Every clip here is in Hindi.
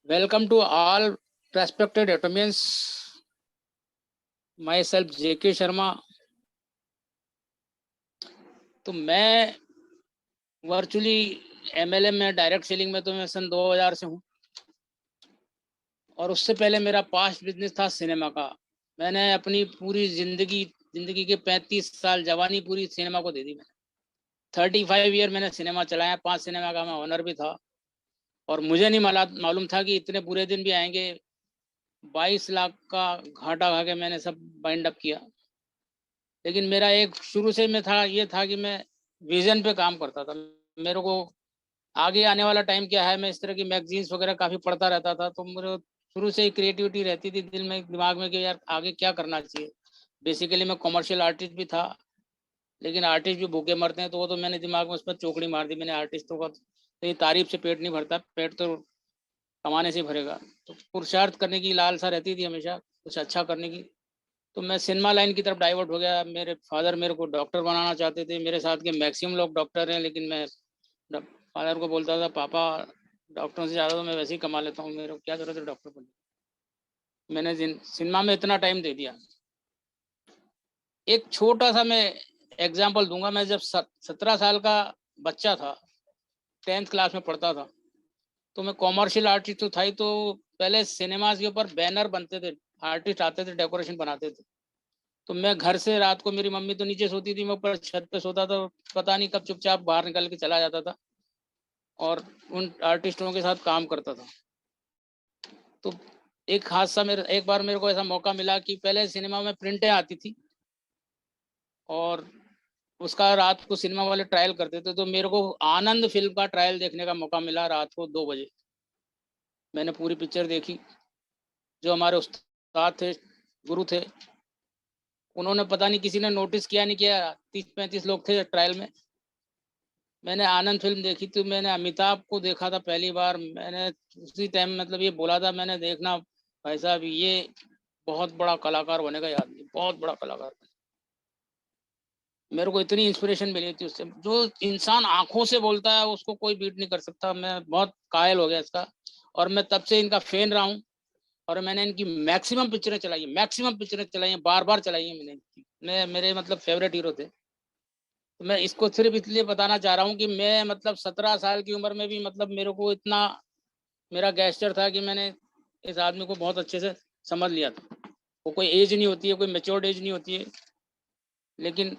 Welcome to all respected Atomians. Myself JK Sharma. तो मैं वर्चुअली MLM में डायरेक्ट सेलिंग में तो मैं सन 2000 से हूँ, और उससे पहले मेरा पास्ट बिजनेस था सिनेमा का। मैंने अपनी पूरी जिंदगी के 35 साल जवानी पूरी सिनेमा को दे दी। मैंने 35 ईयर मैंने सिनेमा चलाया, 5 सिनेमा का मैं ओनर भी था, और मुझे नहीं मालूम था कि इतने बुरे दिन भी आएंगे। 22 लाख का घाटा खा के मैंने सब बाइंड अप किया। लेकिन मेरा एक शुरू से में था, ये था कि मैं विजन पे काम करता था। मेरे को आगे आने वाला टाइम क्या है, मैं इस तरह की मैगजीन्स वगैरह काफ़ी पढ़ता रहता था, तो मेरे शुरू से ही क्रिएटिविटी रहती थी दिल में, दिमाग में कि यार आगे क्या करना चाहिए। बेसिकली मैं कॉमर्शियल आर्टिस्ट भी था, लेकिन आर्टिस्ट भी भूखे मरते हैं, तो वो तो मैंने दिमाग में उस पर चौकड़ी मार दी। मैंने आर्टिस्टों का तो ये तारीफ से पेट नहीं भरता, पेट तो कमाने से भरेगा। तो पुरुषार्थ करने की लालसा रहती थी हमेशा, कुछ अच्छा करने की। तो मैं सिनेमा लाइन की तरफ डाइवर्ट हो गया। मेरे फादर मेरे को डॉक्टर बनाना चाहते थे। मेरे साथ के मैक्सिमम लोग डॉक्टर हैं, लेकिन मैं फादर को बोलता था, पापा डॉक्टरों से ज़्यादा तो मैं वैसे ही कमा लेता हूँ, मेरे को क्या जरूरत है डॉक्टर बनने। मैंने सिनेमा में इतना टाइम दे दिया। एक छोटा सा मैं एग्जाम्पल दूंगा। मैं जब 17 साल का बच्चा था, 10th क्लास में पढ़ता था, तो मैं कॉमर्शियल आर्टिस्ट तो था ही। तो पहले सिनेमाज के ऊपर बैनर बनते थे, आर्टिस्ट आते थे, डेकोरेशन बनाते थे। तो मैं घर से रात को, मेरी मम्मी तो नीचे सोती थी, मैं ऊपर छत पे सोता था, पता नहीं कब चुपचाप बाहर निकल के चला जाता था और उन आर्टिस्टों के साथ काम करता था। तो एक बार मेरे को ऐसा मौका मिला कि पहले सिनेमा में प्रिंटें आती थी, और उसका रात को सिनेमा वाले ट्रायल करते थे। तो मेरे को आनंद फिल्म का ट्रायल देखने का मौका मिला रात को 2 बजे। मैंने पूरी पिक्चर देखी। जो हमारे उस्ताद थे, गुरु थे, उन्होंने पता नहीं किसी ने नोटिस किया नहीं किया, 30-35 लोग थे ट्रायल में। मैंने आनंद फिल्म देखी। तो मैंने अमिताभ को देखा था पहली बार। मैंने उसी टाइम मतलब ये बोला था, मैंने देखना भाई साहब, ये बहुत बड़ा कलाकार बनेगा, याद बहुत बड़ा कलाकार। मेरे को इतनी इंस्पिरेशन मिली थी उससे। जो इंसान आंखों से बोलता है उसको कोई बीट नहीं कर सकता। मैं बहुत कायल हो गया इसका, और मैं तब से इनका फैन रहा हूँ। और मैंने इनकी मैक्सिमम पिक्चरें चलाई हैं, बार बार चलाई हैं मैंने इनकी। मेरे मतलब फेवरेट हीरो थे। तो मैं इसको सिर्फ इसलिए बताना चाह रहा हूँ कि मैं मतलब 17 साल की उम्र में भी मतलब मेरे को इतना मेरा गैस्चर था कि मैंने इस आदमी को बहुत अच्छे से समझ लिया था। वो कोई एज नहीं होती है, कोई मेच्योर्ड एज नहीं होती है। लेकिन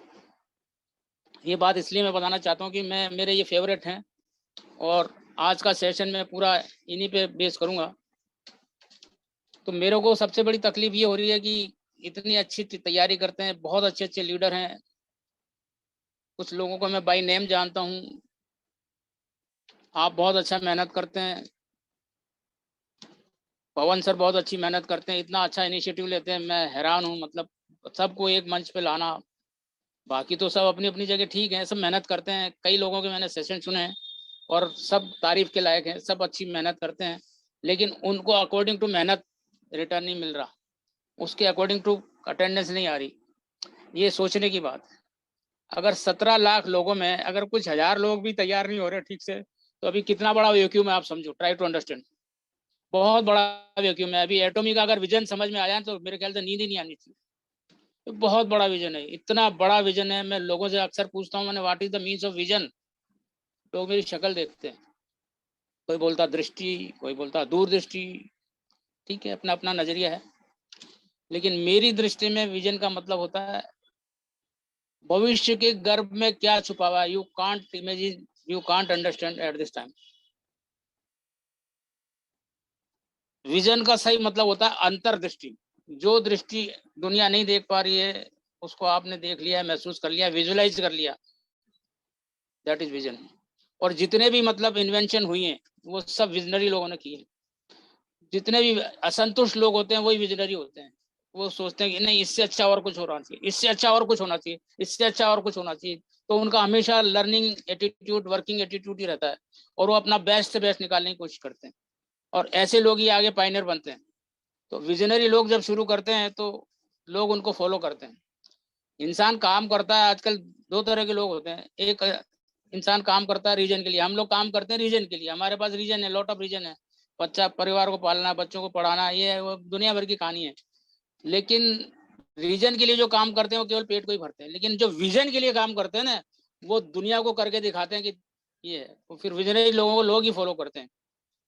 ये बात इसलिए मैं बताना चाहता हूँ कि मेरे ये फेवरेट हैं, और आज का सेशन में पूरा इन्हीं पे बेस करूँगा। तो मेरे को सबसे बड़ी तकलीफ ये हो रही है कि इतनी अच्छी तैयारी करते हैं, बहुत अच्छे अच्छे लीडर हैं। कुछ लोगों को मैं बाय नेम जानता हूँ। आप बहुत अच्छा मेहनत करते हैं, पवन सर बहुत अच्छी मेहनत करते हैं, इतना अच्छा इनिशिएटिव लेते हैं, मैं हैरान हूँ। मतलब सबको एक मंच पे लाना। बाकी तो सब अपनी अपनी जगह ठीक है, सब मेहनत करते हैं। कई लोगों के मैंने सेशन सुने हैं, और सब तारीफ के लायक हैं, सब अच्छी मेहनत करते हैं। लेकिन उनको अकॉर्डिंग टू मेहनत रिटर्न नहीं मिल रहा, उसके अकॉर्डिंग टू अटेंडेंस नहीं आ रही। ये सोचने की बात है। अगर 17 लाख लोगों में अगर कुछ हजार लोग भी तैयार नहीं हो रहे ठीक से, तो अभी कितना बड़ा वैक्यूम है आप समझो। Try to understand. बहुत बड़ा वैक्यूम है। अभी एटॉमी का अगर विजन समझ में आया तो मेरे ख्याल से नींद ही नहीं आनी चाहिए। तो बहुत बड़ा विजन है, इतना बड़ा विजन है। मैं लोगों से अक्सर पूछता हूँ, मैंने what is the means of vision. लोग मेरी शक्ल देखते हैं, कोई बोलता दृष्टि, कोई बोलता दूरदृष्टि। ठीक है, अपना अपना नजरिया है। लेकिन मेरी दृष्टि में विजन का मतलब होता है भविष्य के गर्भ में क्या छुपा हुआ है। You can't imagine, you can't understand at this time. Vision का सही मतलब होता है अंतर्दृष्टि। जो दृष्टि दुनिया नहीं देख पा रही है, उसको आपने देख लिया, महसूस कर लिया, विजुलाइज कर लिया, दैट इज विजन। और जितने भी मतलब इन्वेंशन हुई हैं, वो सब विजनरी लोगों ने किए। जितने भी असंतुष्ट लोग होते हैं वही विजनरी होते हैं। वो सोचते हैं कि नहीं, इससे अच्छा और कुछ होना चाहिए, इससे अच्छा और कुछ होना चाहिए, इससे अच्छा और कुछ होना चाहिए। तो उनका हमेशा लर्निंग एटीट्यूड, वर्किंग एटीट्यूड ही रहता है, और वो अपना बेस्ट से बेस्ट निकालने की कोशिश करते हैं। और ऐसे लोग ही आगे पाइनियर बनते हैं। तो विजनरी लोग जब शुरू करते हैं तो लोग उनको फॉलो करते हैं। इंसान काम करता है आजकल, दो तरह के लोग होते हैं। एक इंसान काम करता है रीजन के लिए, हम लोग काम करते हैं रीजन के लिए, हमारे पास रीजन है, लॉट ऑफ रीजन है। बच्चा परिवार को पालना, बच्चों को पढ़ाना, ये वो दुनिया भर की कहानी है। लेकिन रीजन के लिए जो काम करते हैं वो केवल पेट को ही भरते हैं, लेकिन जो विजन के लिए काम करते हैं ना, वो दुनिया को करके दिखाते हैं कि ये है, तो फिर विजनरी लोगों को लोग ही फॉलो करते हैं।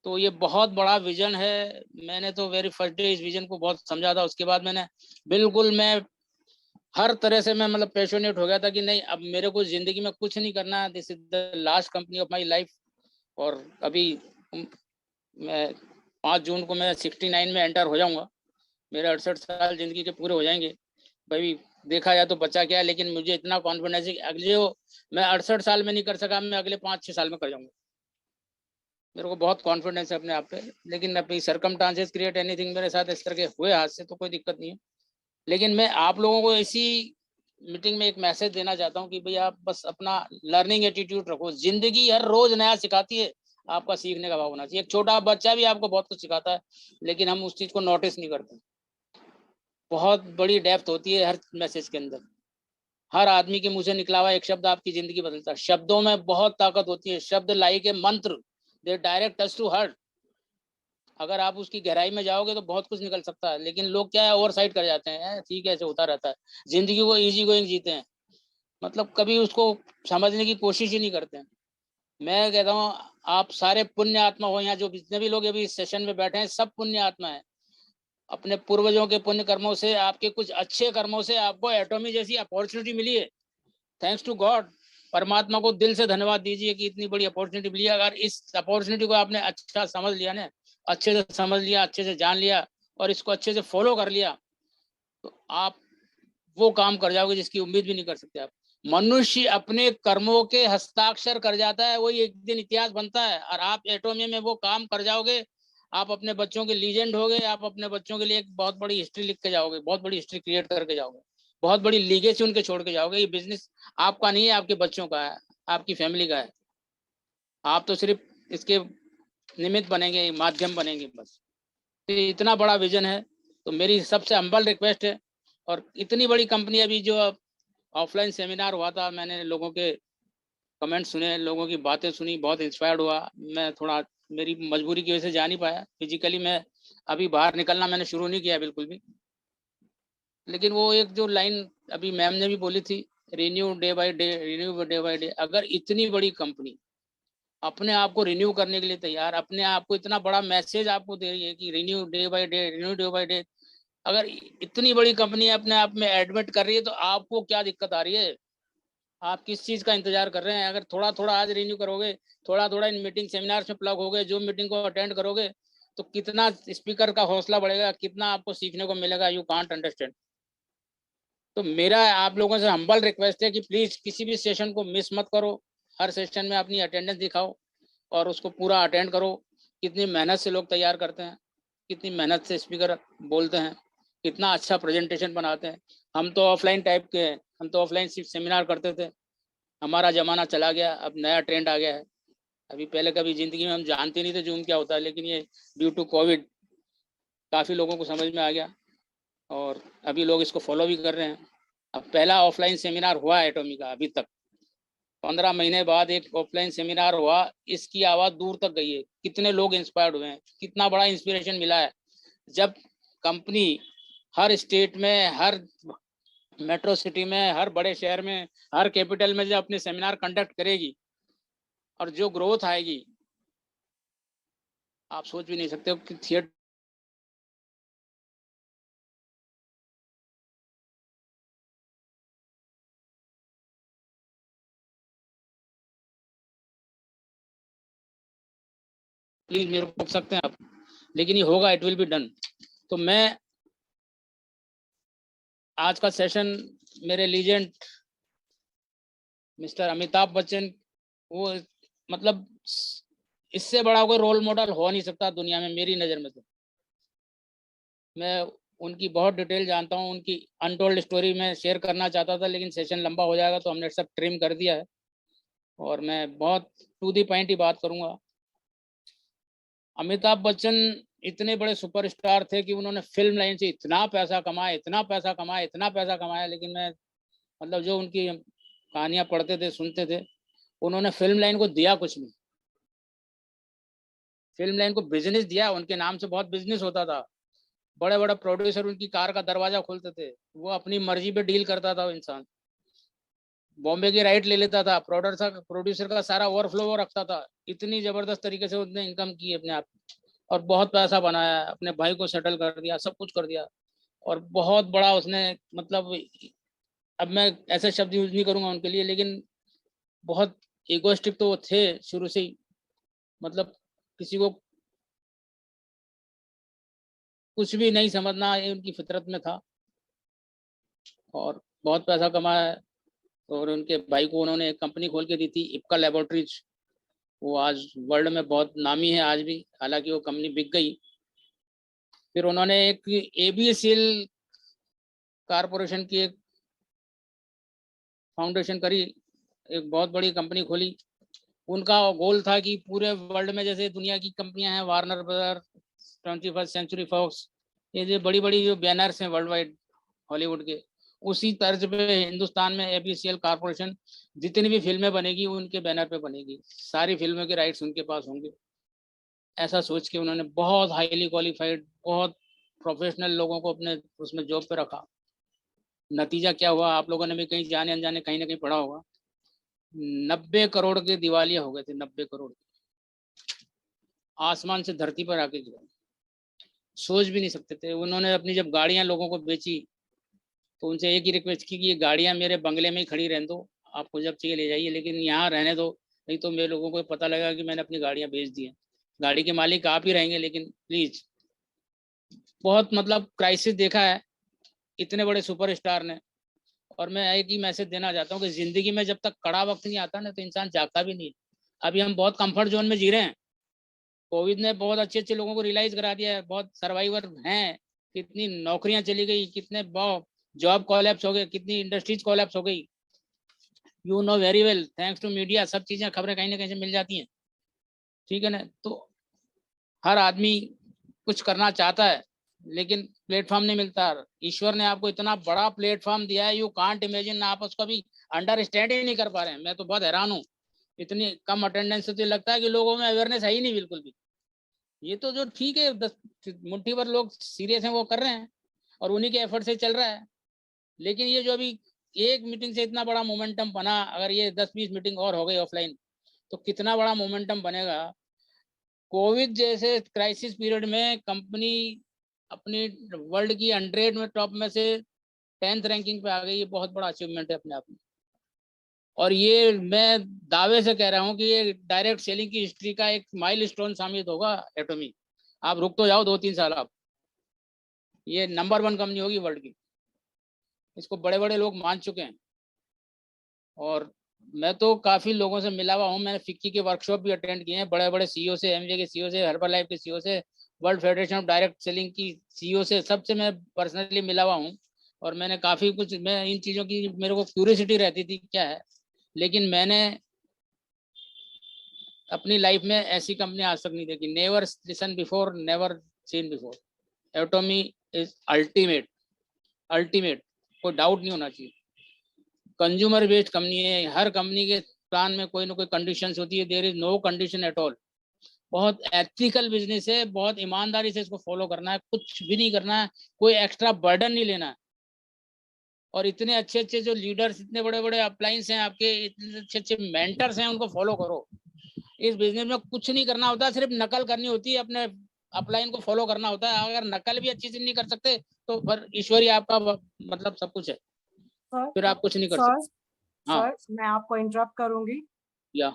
तो ये बहुत बड़ा विजन है। मैंने तो वेरी फर्स्ट डे इस विजन को बहुत समझा था। उसके बाद मैंने बिल्कुल मैं हर तरह से मैं मतलब पैशनेट हो गया था कि नहीं, अब मेरे को जिंदगी में कुछ नहीं करना, this is the last company of my life. और अभी मैं 5 जून को मैं 69 में एंटर हो जाऊंगा। मेरे 68 साल जिंदगी के पूरे हो जाएंगे। भाई देखा जाए तो बचा क्या है, लेकिन मुझे इतना कॉन्फिडेंस है कि अगले जो मैं 68 साल में नहीं कर सका, मैं अगले 5-6 साल में कर जाऊंगा। मेरे को बहुत कॉन्फिडेंस है अपने आप पे। लेकिन अभी सरकमस्टांसेस क्रिएट एनीथिंग, मेरे साथ इस तरह के हुए हाथ से तो कोई दिक्कत नहीं है। लेकिन मैं आप लोगों को इसी मीटिंग में एक मैसेज देना चाहता हूँ कि भाई आप बस अपना लर्निंग एटीट्यूड रखो। जिंदगी हर रोज नया सिखाती है, आपका सीखने का भाव होना चाहिए। एक छोटा बच्चा भी आपको बहुत कुछ सिखाता है, लेकिन हम उस चीज को नोटिस नहीं करते। बहुत बड़ी डेप्थ होती है हर मैसेज के अंदर। हर आदमी के मुंह से निकला हुआ एक शब्द आपकी जिंदगी बदलता है। शब्दों में बहुत ताकत होती है। शब्द लाइक ए मंत्र, दे डायरेक्ट टच टू हार्ट। अगर आप उसकी गहराई में जाओगे तो बहुत कुछ निकल सकता है। लेकिन लोग क्या है, ओवर साइड कर जाते हैं, ठीक है ऐसे होता रहता है। जिंदगी को इजी गोइंग जीते हैं, मतलब कभी उसको समझने की कोशिश ही नहीं करते हैं। मैं कहता हूँ आप सारे पुण्य आत्मा हो। यहाँ जो जितने भी लोग अभी इस सेशन में बैठे हैं, सब पुण्य आत्मा है। अपने पूर्वजों के पुण्य कर्मों से, आपके कुछ अच्छे कर्मों से आपको एटॉमी जैसी अपॉर्चुनिटी मिली है। Thanks to God. परमात्मा को दिल से धन्यवाद दीजिए कि इतनी बड़ी अपॉर्चुनिटी मिली है। अगर इस अपॉर्चुनिटी को आपने अच्छा समझ लिया ना, अच्छे से समझ लिया, अच्छे से जान लिया और इसको अच्छे से फॉलो कर लिया, तो आप वो काम कर जाओगे जिसकी उम्मीद भी नहीं कर सकते आप। मनुष्य अपने कर्मों के हस्ताक्षर कर जाता है, वही एक दिन इतिहास बनता है। और आप एटोमी में वो काम कर जाओगे, आप अपने बच्चों के लीजेंड होगे। आप अपने बच्चों के लिए एक बहुत बड़ी हिस्ट्री लिख के जाओगे, बहुत बड़ी हिस्ट्री क्रिएट करके जाओगे, बहुत बड़ी लीगेसी उनके छोड़ के जाओगे। ये बिजनेस आपका नहीं है, आपके बच्चों का है, आपकी फैमिली का है। आप तो सिर्फ इसके निमित्त बनेंगे, माध्यम बनेंगे बस। तो इतना बड़ा विजन है। तो मेरी सबसे हम्बल रिक्वेस्ट है। और इतनी बड़ी कंपनी, अभी जो ऑफलाइन सेमिनार हुआ था, मैंने लोगों के कमेंट सुने, लोगों की बातें सुनी, बहुत इंस्पायर्ड हुआ। मैं थोड़ा मेरी मजबूरी की वजह से जा नहीं पाया फिजिकली। मैं अभी बाहर निकलना मैंने शुरू नहीं किया बिल्कुल भी। लेकिन वो एक जो लाइन अभी मैम ने भी बोली थी, renew day by day, renew day by day. अगर इतनी बड़ी कंपनी अपने आप को रिन्यू करने के लिए तैयार, अपने आप को इतना बड़ा मैसेज आपको दे रही है कि renew day by day, renew day by day, अगर इतनी बड़ी कंपनी अपने आप में एडमिट कर रही है, तो आपको क्या दिक्कत आ रही है? आप किस चीज का इंतजार कर रहे हैं? अगर थोड़ा थोड़ा आज रिन्यू करोगे, थोड़ा थोड़ा इन मीटिंग सेमिनार्स में प्लग होगे, जो मीटिंग को अटेंड करोगे, तो कितना स्पीकर का हौसला बढ़ेगा, कितना आपको सीखने को मिलेगा, यू कांट अंडरस्टैंड। तो मेरा आप लोगों से हम्बल रिक्वेस्ट है कि प्लीज किसी भी सेशन को मिस मत करो। हर सेशन में अपनी अटेंडेंस दिखाओ और उसको पूरा अटेंड करो। कितनी मेहनत से लोग तैयार करते हैं, कितनी मेहनत से स्पीकर बोलते हैं, कितना अच्छा प्रेजेंटेशन बनाते हैं। हम तो ऑफलाइन टाइप के हैं, हम तो ऑफलाइन सिर्फ सेमिनार करते थे। हमारा जमाना चला गया, अब नया ट्रेंड आ गया है। अभी पहले कभी जिंदगी में हम जानते नहीं थे जूम क्या होता है, लेकिन ये ड्यू टू कोविड काफ़ी लोगों को समझ में आ गया और अभी लोग इसको फॉलो भी कर रहे हैं। अब पहला ऑफलाइन सेमिनार हुआ है एटॉमी का अभी तक। 15 महीने बाद एक ऑफलाइन सेमिनार हुआ, इसकी आवाज़ दूर तक गई है। कितने लोग इंस्पायर्ड हुए हैं, कितना बड़ा इंस्पिरेशन मिला है। जब कंपनी हर स्टेट में, हर मेट्रो सिटी में, हर बड़े शहर में, हर कैपिटल में जब अपने सेमिनार कंडक्ट करेगी और जो ग्रोथ आएगी, आप सोच भी नहीं सकते हो कि थिएटर। प्लीज मेरे को पूछ सकते हैं आप, लेकिन ये होगा, इट विल बी डन। तो मैं आज का सेशन मेरे लीजेंड मिस्टर अमिताभ बच्चन, वो मतलब इससे बड़ा कोई रोल मॉडल हो नहीं सकता दुनिया में मेरी नज़र में। तो मैं उनकी बहुत डिटेल जानता हूँ। उनकी अनटोल्ड स्टोरी मैं शेयर करना चाहता था, लेकिन सेशन लंबा हो जाएगा तो हमने सब ट्रिम कर दिया है। और मैं बहुत टू दी पॉइंट ही बात करूँगा। अमिताभ बच्चन इतने बड़े सुपरस्टार थे कि उन्होंने फिल्म लाइन से इतना पैसा कमाया, इतना पैसा कमाया, इतना पैसा कमाया। लेकिन मैं मतलब जो उनकी कहानियां पढ़ते थे, सुनते थे, उन्होंने फिल्म लाइन को दिया कुछ नहीं। फिल्म लाइन को बिजनेस दिया, उनके नाम से बहुत बिजनेस होता था। बड़े बड़े प्रोड्यूसर उनकी कार का दरवाजा खोलते थे, वो अपनी मर्जी पे डील करता था वो इंसान। बॉम्बे की राइट ले लेता था, प्रोड्यूसर का सारा ओवरफ्लो वो रखता था। इतनी जबरदस्त तरीके से उसने इनकम की अपने आप, और बहुत पैसा बनाया, अपने भाई को सेटल कर दिया, सब कुछ कर दिया। और बहुत बड़ा उसने, मतलब अब मैं ऐसे शब्द यूज नहीं करूंगा उनके लिए, लेकिन बहुत इगोइस्टिक तो वो थे शुरू से ही। मतलब किसी को कुछ भी नहीं समझना, ये उनकी फितरत में था। और बहुत पैसा कमाया है। और उनके भाई को उन्होंने एक कंपनी खोल के दी थी, इप्का लेबोरेटरीज। वो आज वर्ल्ड में बहुत नामी है आज भी, हालांकि वो कंपनी बिक गई। फिर उन्होंने एक एबीसीएल कारपोरेशन की एक फाउंडेशन करी, एक बहुत बड़ी कंपनी खोली। उनका गोल था कि पूरे वर्ल्ड में जैसे दुनिया की कंपनियां हैं, Warner brother, 21st century fox, ये जो बड़ी बड़ी जो बैनर्स हैं वर्ल्ड वाइड हॉलीवुड के, उसी तर्ज पे हिंदुस्तान में एबीसीएल कारपोरेशन जितनी भी फिल्में बनेगी उनके बैनर पे बनेगी, सारी फिल्मों के राइट्स उनके पास होंगे। ऐसा सोच के उन्होंने बहुत हाईली क्वालिफाइड, बहुत प्रोफेशनल लोगों को अपने उसमें जॉब पे रखा। नतीजा क्या हुआ, आप लोगों ने भी कहीं जाने अनजाने कहीं ना कहीं पढ़ा होगा। 90 करोड़ के दिवालिया हो गए थे, 90 करोड़। आसमान से धरती पर आके गिरा, सोच भी नहीं सकते थे। उन्होंने अपनी जब गाड़ियां लोगों को बेची, तो उनसे एक ही रिक्वेस्ट की कि ये गाड़ियां मेरे बंगले में ही खड़ी रहने दो, आपको जब चाहिए ले जाइए, लेकिन यहाँ रहने दो, नहीं तो मेरे लोगों को पता लगेगा कि मैंने अपनी गाड़ियां बेच दी हैं। गाड़ी के मालिक आप ही रहेंगे, लेकिन प्लीज। बहुत मतलब क्राइसिस देखा है इतने बड़े सुपरस्टार ने। और मैं एक ही मैसेज देना चाहता हूँ कि जिंदगी में जब तक कड़ा वक्त नहीं आता ना, तो इंसान जागता भी नहीं। अभी हम बहुत कंफर्ट जोन में जी रहे हैं। कोविड ने बहुत अच्छे अच्छे लोगों को रियलाइज करा दिया है, बहुत सर्वाइवर हैं। कितनी नौकरियां चली गई, कितने जॉब कोलैप्स हो गए, कितनी इंडस्ट्रीज कोलैप्स हो गई। You know very well, thanks to media सब चीजें, खबरें कहीं ना कहीं से मिल जाती हैं। ठीक है ना। तो हर आदमी कुछ करना चाहता है, लेकिन प्लेटफॉर्म नहीं मिलता। ईश्वर ने आपको इतना बड़ा प्लेटफॉर्म दिया है, यू कांट इमेजिन, आप उसको भी अंडरस्टैंड ही नहीं कर पा रहे हैं। मैं तो बहुत हैरान हूँ, इतनी कम अटेंडेंस से तो लगता है कि लोगों में अवेयरनेस है ही नहीं बिल्कुल भी। ये तो जो ठीक है, 10 मुट्ठी भर लोग सीरियस हैं वो कर रहे हैं, और उन्हीं के एफर्ट से चल रहा है। लेकिन ये जो अभी एक मीटिंग से इतना बड़ा मोमेंटम बना, अगर ये 10-20 मीटिंग और हो गई ऑफलाइन, तो कितना बड़ा मोमेंटम बनेगा। कोविड जैसे क्राइसिस पीरियड में कंपनी अपनी वर्ल्ड की 100 में टॉप में से 10th रैंकिंग पे आ गई, ये बहुत बड़ा अचीवमेंट है अपने आप में। और ये मैं दावे से कह रहा हूँ कि ये डायरेक्ट सेलिंग की हिस्ट्री का एक माइलस्टोन साबित होगा एटॉमी। आप रुक तो जाओ 2-3 साल, आप ये नंबर 1 कंपनी होगी वर्ल्ड की। इसको बड़े बड़े लोग मान चुके हैं। और मैं तो काफी लोगों से मिला हुआ हूँ, मैंने फिक्की के वर्कशॉप भी अटेंड किए हैं, बड़े बड़े सीईओ से, एमवे के सीईओ से, हर्बल लाइफ के सीईओ से, world federation of direct selling की सीईओ से, सबसे मैं पर्सनली मिला हुआ हूँ। और मैंने काफी कुछ, मैं इन चीजों की मेरे को क्यूरियोसिटी रहती थी क्या है, लेकिन मैंने अपनी लाइफ में ऐसी कंपनी आज तक नहीं देखी। Never listen before, never seen before. एटॉमी is ultimate, ultimate, कोई डाउट नहीं होना चाहिए। कंज्यूमर बेस्ड कंपनी है, हर कंपनी के प्लान में कोई ना कोई कंडीशंस होती है, there is no condition at all. बहुत एथिकल बिजनेस है, बहुत ईमानदारी से इसको फॉलो करना है, कुछ भी नहीं करना है, कोई एक्स्ट्रा बर्डन नहीं लेना है। और इतने अच्छे अच्छे जो लीडर्स, इतने बड़े बड़े अपलाइंस हैं आपके, इतने अच्छे अच्छे मेंटर्स हैं, उनको फॉलो करो। इस बिजनेस में कुछ नहीं करना होता, सिर्फ नकल करनी होती है, अपने अपलाइन को फॉलो करना होता है। अगर नकल भी अच्छी से नहीं कर सकते, तो फिर ईश्वरी आपका मतलब सब कुछ है, सर, फिर आप कुछ नहीं कर सर, सकते। हाँ सर, मैं आपको इंटरप्ट करूंगी। या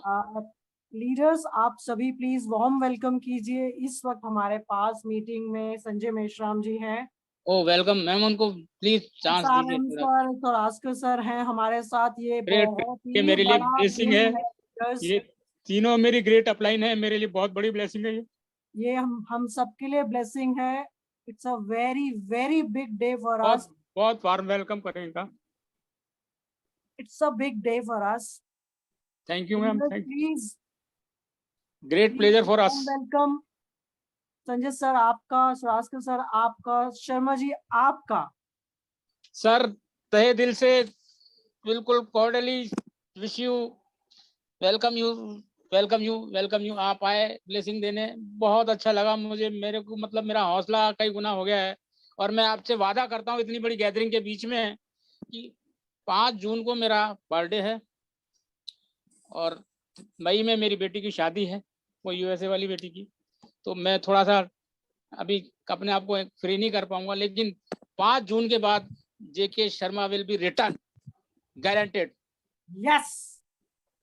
लीडर्स, आप सभी प्लीज वार्म वेलकम कीजिए। इस वक्त हमारे पास मीटिंग में संजय मेश्राम जी हैं। ओ वेलकम मैम, उनको प्लीज चांस दीजिए सारंग थोड़ा। सर, थोरास्कर सर हैं हमारे साथ। ये ग्रेट, बहुत ये ही मेरे लिए बड़ा ब्लेसिंग दिन है। है लीडर्स। ये तीनों मेरी ग्रेट अपलाइन है, मेरे लिए बहुत बड़ी ब्लेसिंग है ये। ये हम सबके लिए ब्लेसिंग है। It's a very very big day for बहुत अस। बहुत वार्म वेलकम करें इनका। It's a big day for us. Thank you ma'am, leaders thank please, great pleasure for us. Welcome. Sanjay sir आपका, सुरास्कर सर आपका, शर्मा जी आपका। सर तहे दिल से बिल्कुल cordially wish you, welcome you welcome you, आप आए ब्लेसिंग देने, बहुत अच्छा लगा मुझे, मेरे को मतलब मेरा हौसला कई गुना हो गया है। और मैं आपसे वादा करता हूँ इतनी बड़ी गैदरिंग के बीच में कि 5 जून को मेरा बर्थडे है और मई में मेरी बेटी की शादी है, वो यूएसए वाली बेटी की। तो मैं थोड़ा सा अभी अपने आप को फ्री नहीं कर पाऊंगा, लेकिन 5 जून के बाद JK Sharma will be return, guaranteed. Yes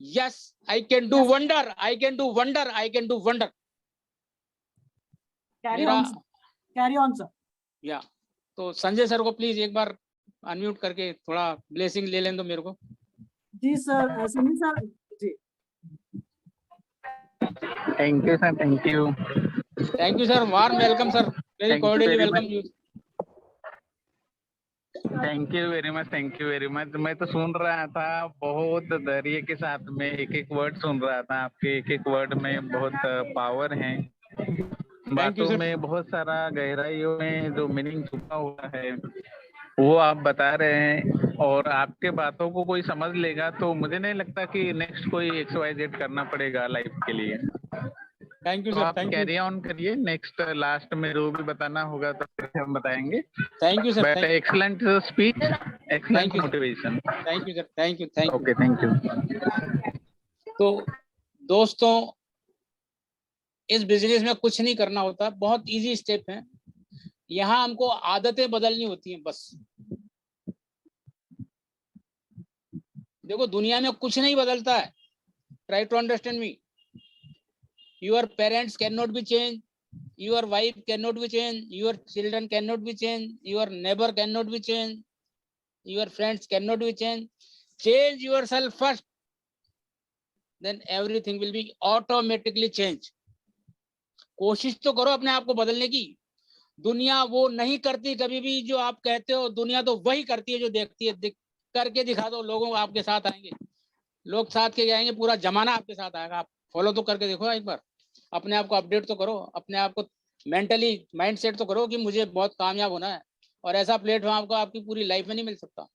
yes, I can do wonder, I can do wonder, I can do wonder. Carry मेरा ऑन, कैरी ऑन सर। या तो संजय सर को प्लीज एक बार अनम्यूट करके थोड़ा ब्लेसिंग ले लें दो मेरे को। जी sir, Sanjay sir ji. Thank you sir, thank you. Thank you sir, warm welcome sir, very Thank you cordially very welcome much. You. Thank you very much, thank you very much. मैं तो सुन रहा था बहुत धैर्य के साथ में, एक एक वर्ड सुन रहा था, आपके एक एक वर्ड में बहुत पावर है, थैंक यू बातों सर। में बहुत सारा गहराइयों में जो मीनिंग छुपा हुआ है वो आप बता रहे हैं। और आपके बातों को कोई समझ लेगा तो मुझे नहीं लगता कि नेक्स्ट कोई XYZ करना पड़ेगा लाइफ के लिए। थैंक यू तो सर, आप थैंक यू, कैरी ऑन करिए, नेक्स्ट लास्ट में जो भी बताना होगा तो फिर हम बताएंगे। Thank you sir, but excellent speech, excellent thank you, motivation. Thank you sir, thank you, thank you. Okay, thank you. तो दोस्तों, इस बिजनेस में कुछ नहीं करना होता, बहुत इजी स्टेप है। यहाँ हमको आदतें बदलनी होती हैं बस। देखो दुनिया में कुछ नहीं बदलता है, try to understand me. Your parents can not be change, your wife can not be change, your children can not be change, your neighbour can not be change, your friends can not be change. Change your self first, then everything will be automatically change. कोशिश तो करो अपने आप को बदलने की। दुनिया वो नहीं करती कभी भी जो आप कहते हो, दुनिया तो वही करती है जो देखती है। करके दिखा दो, लोगों आपके साथ आएंगे, लोग साथ के जाएंगे, पूरा जमाना आपके साथ आएगा। आप फॉलो तो करके देखो एक बार, अपने आप को अपडेट तो करो, अपने आप को मेंटली माइंड सेट तो करो कि मुझे बहुत कामयाब होना है। और ऐसा प्लेटफॉर्म आपको आपकी पूरी लाइफ में नहीं मिल सकता।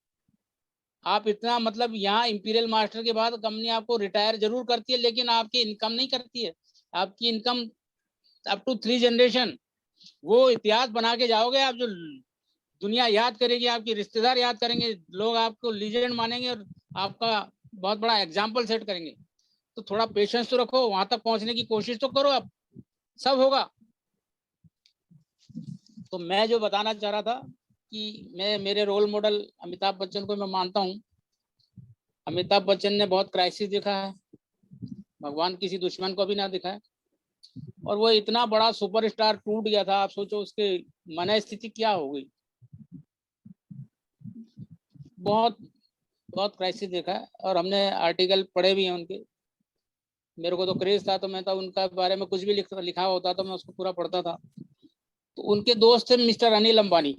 आप इतना मतलब यहाँ इंपीरियल मास्टर के बाद कंपनी आपको रिटायर जरूर करती है, लेकिन आपकी इनकम नहीं करती है। आपकी इनकम अप टू 3 जनरेशन, वो इतिहास बना के जाओगे आप, जो दुनिया याद करेगी, आपके रिश्तेदार याद करेंगे, लोग आपको लीजेंड मानेंगे और आपका बहुत बड़ा एग्जाम्पल सेट करेंगे। तो थोड़ा पेशेंस तो रखो, वहां तक पहुंचने की कोशिश तो करो, आप सब होगा। तो मैं जो बताना चाह रहा था कि मैं मेरे रोल मॉडल अमिताभ बच्चन को मैं मानता हूँ। अमिताभ बच्चन ने बहुत क्राइसिस देखा है, भगवान किसी दुश्मन को भी ना दिखाए, और वो इतना बड़ा सुपरस्टार टूट गया था। आप सोचो उसके मन स्थिति क्या हो गई। बहुत बहुत क्राइसिस देखा है, और हमने आर्टिकल पढ़े भी हैं उनके। मेरे को तो क्रेज था, तो मैं तो उनका बारे में कुछ भी लिखा होता तो मैं उसको पूरा पढ़ता था। तो उनके दोस्त थे मिस्टर अनिल अंबानी।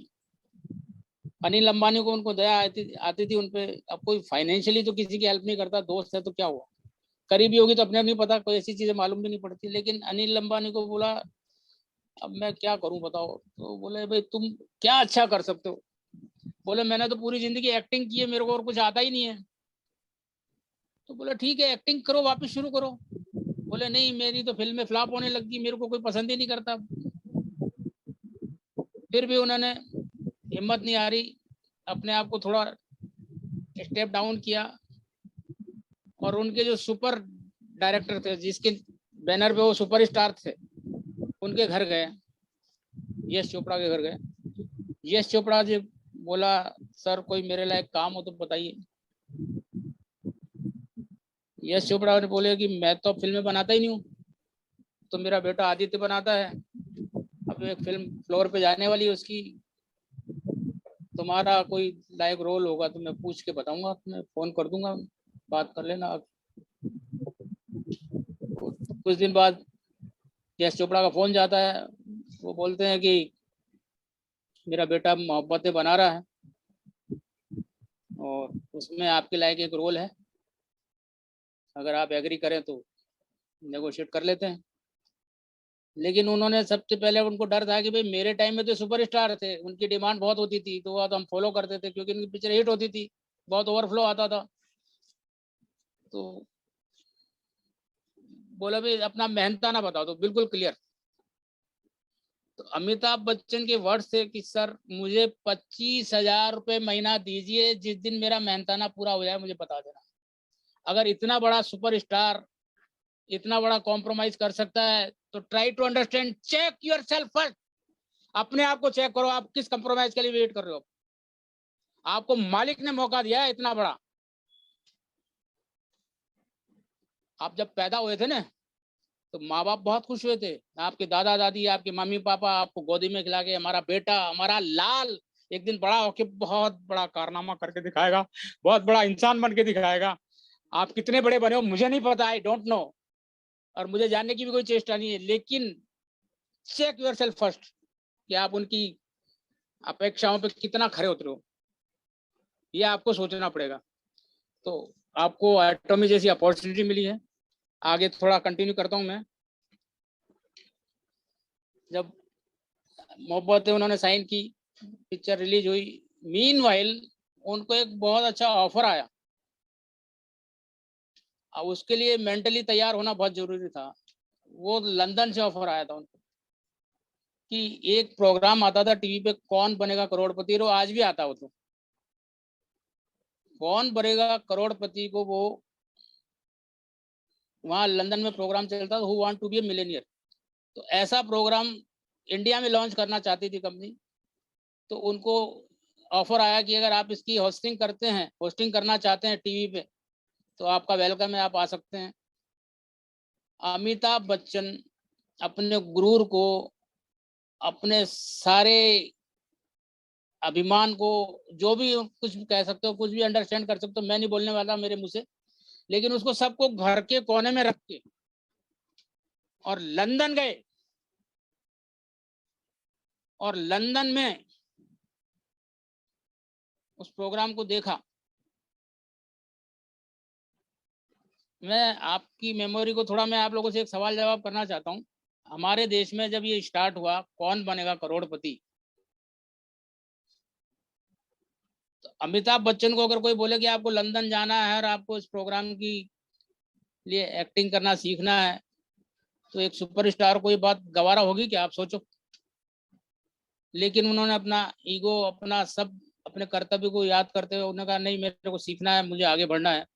अनिल अंबानी को उनको दया आती थी उनपे। अब कोई फाइनेंशियली तो किसी की हेल्प नहीं करता, दोस्त है तो क्या हुआ, करीबी होगी तो अपने आप नहीं पता, कोई ऐसी चीजें मालूम भी नहीं पड़ती। लेकिन अनिल अंबानी को बोला अब मैं क्या करूं बताओ। तो बोले भाई तुम क्या अच्छा कर सकते हो। बोले मैंने तो पूरी जिंदगी एक्टिंग की है, मेरे को और कुछ आता ही नहीं है। तो बोले ठीक है एक्टिंग करो, वापस शुरू करो। बोले नहीं मेरी तो फिल्में फ्लॉप होने लगी, मेरे को कोई पसंद ही नहीं करता। फिर भी उन्होंने हिम्मत नहीं आ रही, अपने आप को थोड़ा स्टेप डाउन किया, और उनके जो सुपर डायरेक्टर थे, जिसके बैनर पे वो सुपर स्टार थे, उनके घर गए, यश चोपड़ा के घर गए। यश चोपड़ा जी बोला सर कोई मेरे लायक काम हो तो बताइए। यश चोपड़ा ने बोले कि मैं तो फिल्में बनाता ही नहीं हूँ, तो मेरा बेटा आदित्य बनाता है, अब एक फिल्म फ्लोर पे जाने वाली है उसकी, तुम्हारा कोई लायक रोल होगा तो मैं पूछ के बताऊंगा, मैं फोन कर दूंगा, बात कर लेना। कुछ दिन बाद यश चोपड़ा का फोन जाता है, वो बोलते हैं कि मेरा बेटा मोहब्बतें बना रहा है और उसमें आपके लायक एक रोल है, अगर आप एग्री करें तो नेगोशिएट कर लेते हैं। लेकिन उन्होंने सबसे पहले, उनको डर था कि भाई मेरे टाइम में तो सुपरस्टार थे, उनकी डिमांड बहुत होती थी, तो वो तो हम फॉलो करते थे क्योंकि उनकी पिक्चर हिट होती थी, बहुत ओवरफ्लो आता था। तो बोला भी अपना मेहनताना बताओ, तो बिल्कुल क्लियर। तो अमिताभ बच्चन के वर्ड थे कि सर मुझे 25,000 रुपये महीना दीजिए, जिस दिन मेरा मेहनताना पूरा हो जाए मुझे बता देना। अगर इतना बड़ा सुपरस्टार इतना बड़ा कॉम्प्रोमाइज कर सकता है तो try to understand, check yourself first. अपने आप को चेक करो, आप किस कॉम्प्रोमाइज के लिए वेट कर रहे हो। आपको मालिक ने मौका दिया है इतना बड़ा। आप जब पैदा हुए थे ना तो माँ बाप बहुत खुश हुए थे, आपके दादा दादी, आपके मम्मी पापा आपको गोदी में खिला के हमारा बेटा, हमारा लाल एक दिन बड़ा होके बहुत बड़ा कारनामा करके दिखाएगा, बहुत बड़ा इंसान बन के दिखाएगा। आप कितने बड़े बने हो मुझे नहीं पता, आई डोंट नो, और मुझे जानने की भी कोई चेष्टा नहीं है, लेकिन चेक योरसेल्फ फर्स्ट कि आप उनकी अपेक्षाओं पे कितना खरे उतरे हो, ये आपको सोचना पड़ेगा। तो आपको एटॉमी जैसी अपॉर्चुनिटी मिली है। आगे थोड़ा कंटिन्यू करता हूं मैं। जब मोहब्बत उन्होंने साइन की, पिक्चर रिलीज हुई, मीनवाइल उनको एक बहुत अच्छा ऑफर आया। अब उसके लिए मेंटली तैयार होना बहुत जरूरी था। वो लंदन से ऑफर आया था उनको कि एक प्रोग्राम आता था टीवी पे, कौन बनेगा करोड़पति, और आज भी आता हो तो कौन बनेगा करोड़पति को, वो वहाँ लंदन में प्रोग्राम चलता था, who want to be a millionaire. तो ऐसा प्रोग्राम इंडिया में लॉन्च करना चाहती थी कंपनी। तो उनको ऑफर आया कि अगर आप इसकी होस्टिंग करते हैं, होस्टिंग करना चाहते हैं टीवी पे, तो आपका वेलकम है, आप आ सकते हैं। अमिताभ बच्चन अपने गुरूर को, अपने सारे अभिमान को, जो भी कुछ कह सकते हो, कुछ भी अंडरस्टैंड कर सकते हो, मैं नहीं बोलने वाला मेरे मुंह से, लेकिन उसको सबको घर के कोने में रख के और लंदन गए, और लंदन में उस प्रोग्राम को देखा। मैं आपकी मेमोरी को थोड़ा, मैं आप लोगों से एक सवाल जवाब करना चाहता हूँ। हमारे देश में जब ये स्टार्ट हुआ कौन बनेगा करोड़पति, तो अमिताभ बच्चन को अगर कोई बोले कि आपको लंदन जाना है और आपको इस प्रोग्राम की लिए एक्टिंग करना सीखना है, तो एक सुपरस्टार को ये बात गवारा होगी कि आप सोचो। लेकिन उन्होंने अपना ईगो, अपना सब, अपने कर्तव्य को याद करते हुए उन्होंने कहा नहीं, मेरे को सीखना है, मुझे आगे बढ़ना है।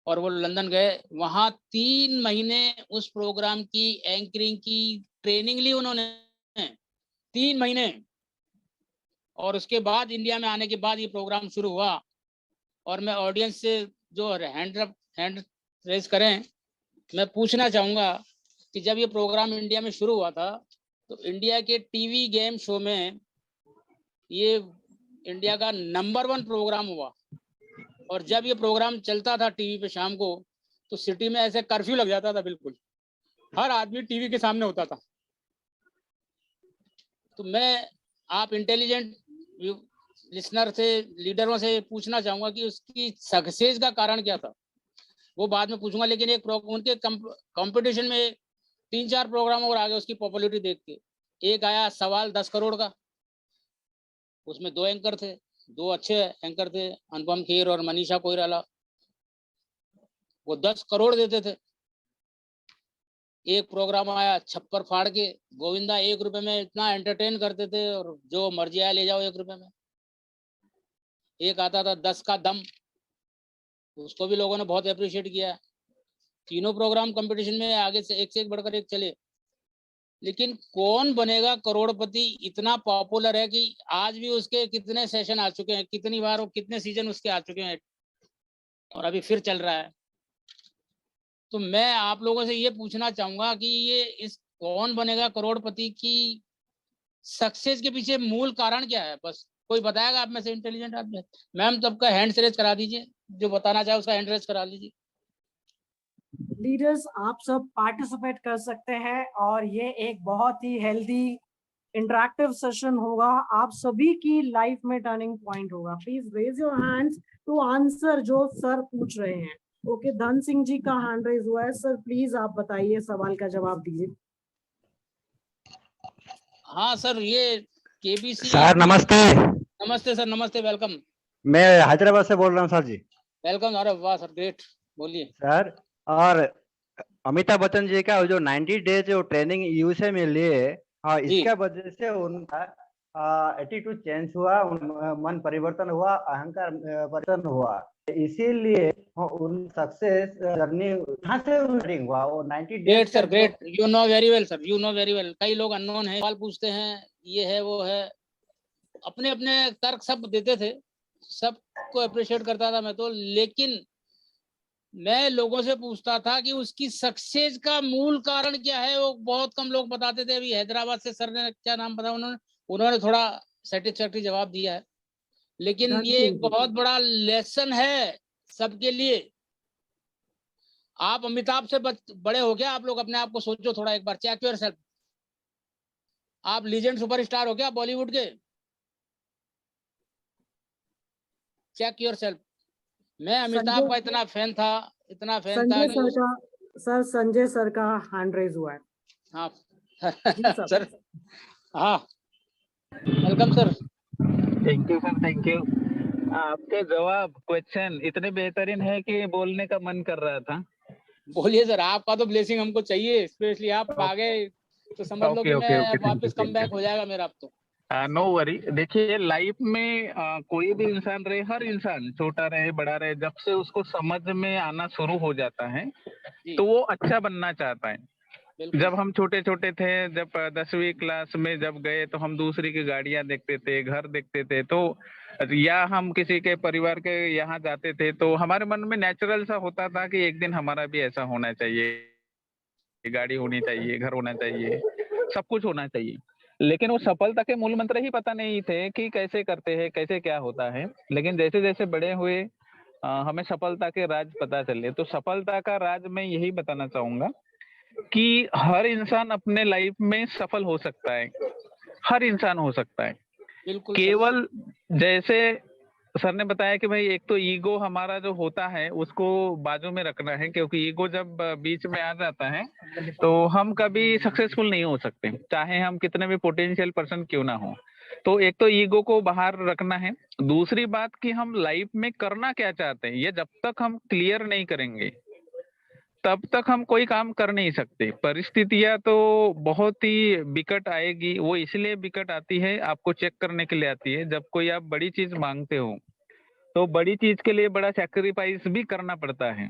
और वो लंदन गए, वहां 3 महीने उस प्रोग्राम की एंकरिंग की ट्रेनिंग ली उन्होंने, 3 महीने। और उसके बाद इंडिया में आने के बाद ये प्रोग्राम शुरू हुआ। और मैं ऑडियंस से जो हैंड रेज करें, मैं पूछना चाहूंगा कि जब ये प्रोग्राम इंडिया में शुरू हुआ था तो इंडिया के टीवी गेम शो में ये इंडिया का नंबर 1 प्रोग्राम हुआ। और जब ये प्रोग्राम चलता था टीवी पे शाम को, तो सिटी में ऐसे कर्फ्यू लग जाता था, बिल्कुल हर आदमी टीवी के सामने होता था। तो मैं आप इंटेलिजेंट लिसनर से, लीडरों से पूछना चाहूंगा कि उसकी सक्सेस का कारण क्या था। वो बाद में पूछूंगा, लेकिन एक उनके कंपटीशन में 3-4 प्रोग्राम और आगे उसकी पॉपुलैरिटी देख के। एक आया सवाल 10 करोड़ का, उसमें 2 एंकर थे, 2 अच्छे एंकर थे, अनुपम खेर और मनीषा कोइराला। वो 10 करोड़ देते थे। एक प्रोग्राम आया छप्पर फाड़ के, गोविंदा 1 रुपए में इतना एंटरटेन करते थे, और जो मर्जी आया ले जाओ 1 रुपए में। एक आता था 10 का दम, उसको भी लोगों ने बहुत अप्रिशिएट किया। तीनों प्रोग्राम कंपटीशन में आगे से एक बढ़कर एक चले। लेकिन कौन बनेगा करोड़पति इतना पॉपुलर है कि आज भी उसके कितने सेशन आ चुके हैं, कितनी बार और कितने सीजन उसके आ चुके हैं, और अभी फिर चल रहा है। तो मैं आप लोगों से ये पूछना चाहूंगा कि ये इस कौन बनेगा करोड़पति की सक्सेस के पीछे मूल कारण क्या है। बस कोई बताएगा आप में से इंटेलिजेंट आदमी? मैम सबका हैंड रेज करा दीजिए, जो बताना चाहे उसका हैंड रेज करा लीजिए। लीडर्स आप सब पार्टिसिपेट कर सकते हैं, और ये एक बहुत ही हेल्दी इंटरैक्टिव सेशन होगा। आप सभी की लाइफ में टर्निंग पॉइंट होगा। Please raise your hands to answer जो सर पूछ रहे हैं। ओके, धन सिंह जी का हैंड रेज हुआ है। सर प्लीज आप बताइए, सवाल का जवाब दीजिए। हाँ सर, ये केबीसी। सर नमस्ते। नमस्ते सर, नमस्ते, वेलकम। मैं हैदराबाद से बोल रहा हूँ सर जी। वेलकम। अरे वाह सर, ग्रेट, बोलिए सर, और अमिताभ बच्चन जी का जो 90 डेज जो ट्रेनिंग यूएसए में लिए, हाँ, जी इसका वजह से उनका एटीट्यूड चेंज हुआ, मन परिवर्तन हुआ, अहंकार परिवर्तन हुआ। इसीलिए उन सक्सेस जर्नी यहाँ से स्टार्टिंग हुआ। वो 90 ग्रेट डेज का sir, great, you know very well sir, you know very well. कई लोग अननोन है, सवाल पूछते हैं, ये है वो है, अपने अपने तर्क सब देते थे, सबको अप्रिशिएट करता था मैं तो। लेकिन मैं लोगों से पूछता था कि उसकी सक्सेस का मूल कारण क्या है, वो बहुत कम लोग बताते थे। अभी हैदराबाद से सर ने क्या नाम बताया, उन्होंने थोड़ा सेटिस्फैक्टरी जवाब दिया है। लेकिन धन ये सिंह एक जी। बहुत बड़ा लेसन है सबके लिए। आप अमिताभ से बड़े हो क्या? आप लोग अपने आप को सोचो थोड़ा, एक बार चेक योर सेल्फ। आप लीजेंड सुपरस्टार हो क्या बॉलीवुड के? Check your self. मैं अमिताभ का इतना फैन था, इतना फैन था संजय कि सर का, सर संजय सर का हैंड रेज हुआ है। हाँ जी सर। सर, हाँ, welcome sir. Thank you sir, thank you. आपके जवाब क्वेश्चन इतने बेहतरीन है कि बोलने का मन कर रहा था। बोलिए सर, आपका तो ब्लेसिंग हमको चाहिए, स्पेशली आप आ गए तो समझ लो कि ओके ओके मैं ओके, थैंक यू वापस कम थैंक यू। बैक हो जाएगा मेरा अब तो। No worry. देखिए लाइफ में कोई भी इंसान रहे, हर इंसान छोटा रहे बड़ा रहे, जब से उसको समझ में आना शुरू हो जाता है जी तो वो अच्छा बनना चाहता है। बिल्कुल जब हम छोटे छोटे थे, जब 10वीं क्लास में जब गए तो हम दूसरी की गाड़ियां देखते थे, घर देखते थे, तो या हम किसी के परिवार के यहाँ जाते थे तो हमारे मन में नेचुरल सा होता था कि एक दिन हमारा भी ऐसा होना चाहिए, गाड़ी होनी चाहिए, घर होना चाहिए, सब कुछ होना चाहिए। लेकिन वो सफलता के मूल मंत्र ही पता नहीं थे कि कैसे करते हैं, कैसे क्या होता है। लेकिन जैसे जैसे बड़े हुए हमें सफलता के राज पता चले। तो सफलता का राज मैं यही बताना चाहूंगा कि हर इंसान अपने लाइफ में सफल हो सकता है, हर इंसान हो सकता है। बिल्कुल सर। केवल जैसे सर ने बताया कि भाई एक तो ईगो हमारा जो होता है उसको बाजू में रखना है, क्योंकि ईगो जब बीच में आ जाता है तो हम कभी सक्सेसफुल नहीं हो सकते, चाहे हम कितने भी पोटेंशियल पर्सन क्यों ना हो। तो एक तो ईगो को बाहर रखना है। दूसरी बात कि हम लाइफ में करना क्या चाहते हैं, ये जब तक हम क्लियर नहीं करेंगे तब तक हम कोई काम कर नहीं सकते। परिस्थितियां तो बहुत ही बिकट आएगी, वो इसलिए बिकट आती है, आपको चेक करने के लिए आती है। जब कोई आप बड़ी चीज मांगते हो तो बड़ी चीज के लिए बड़ा सैक्रिफाइस भी करना पड़ता है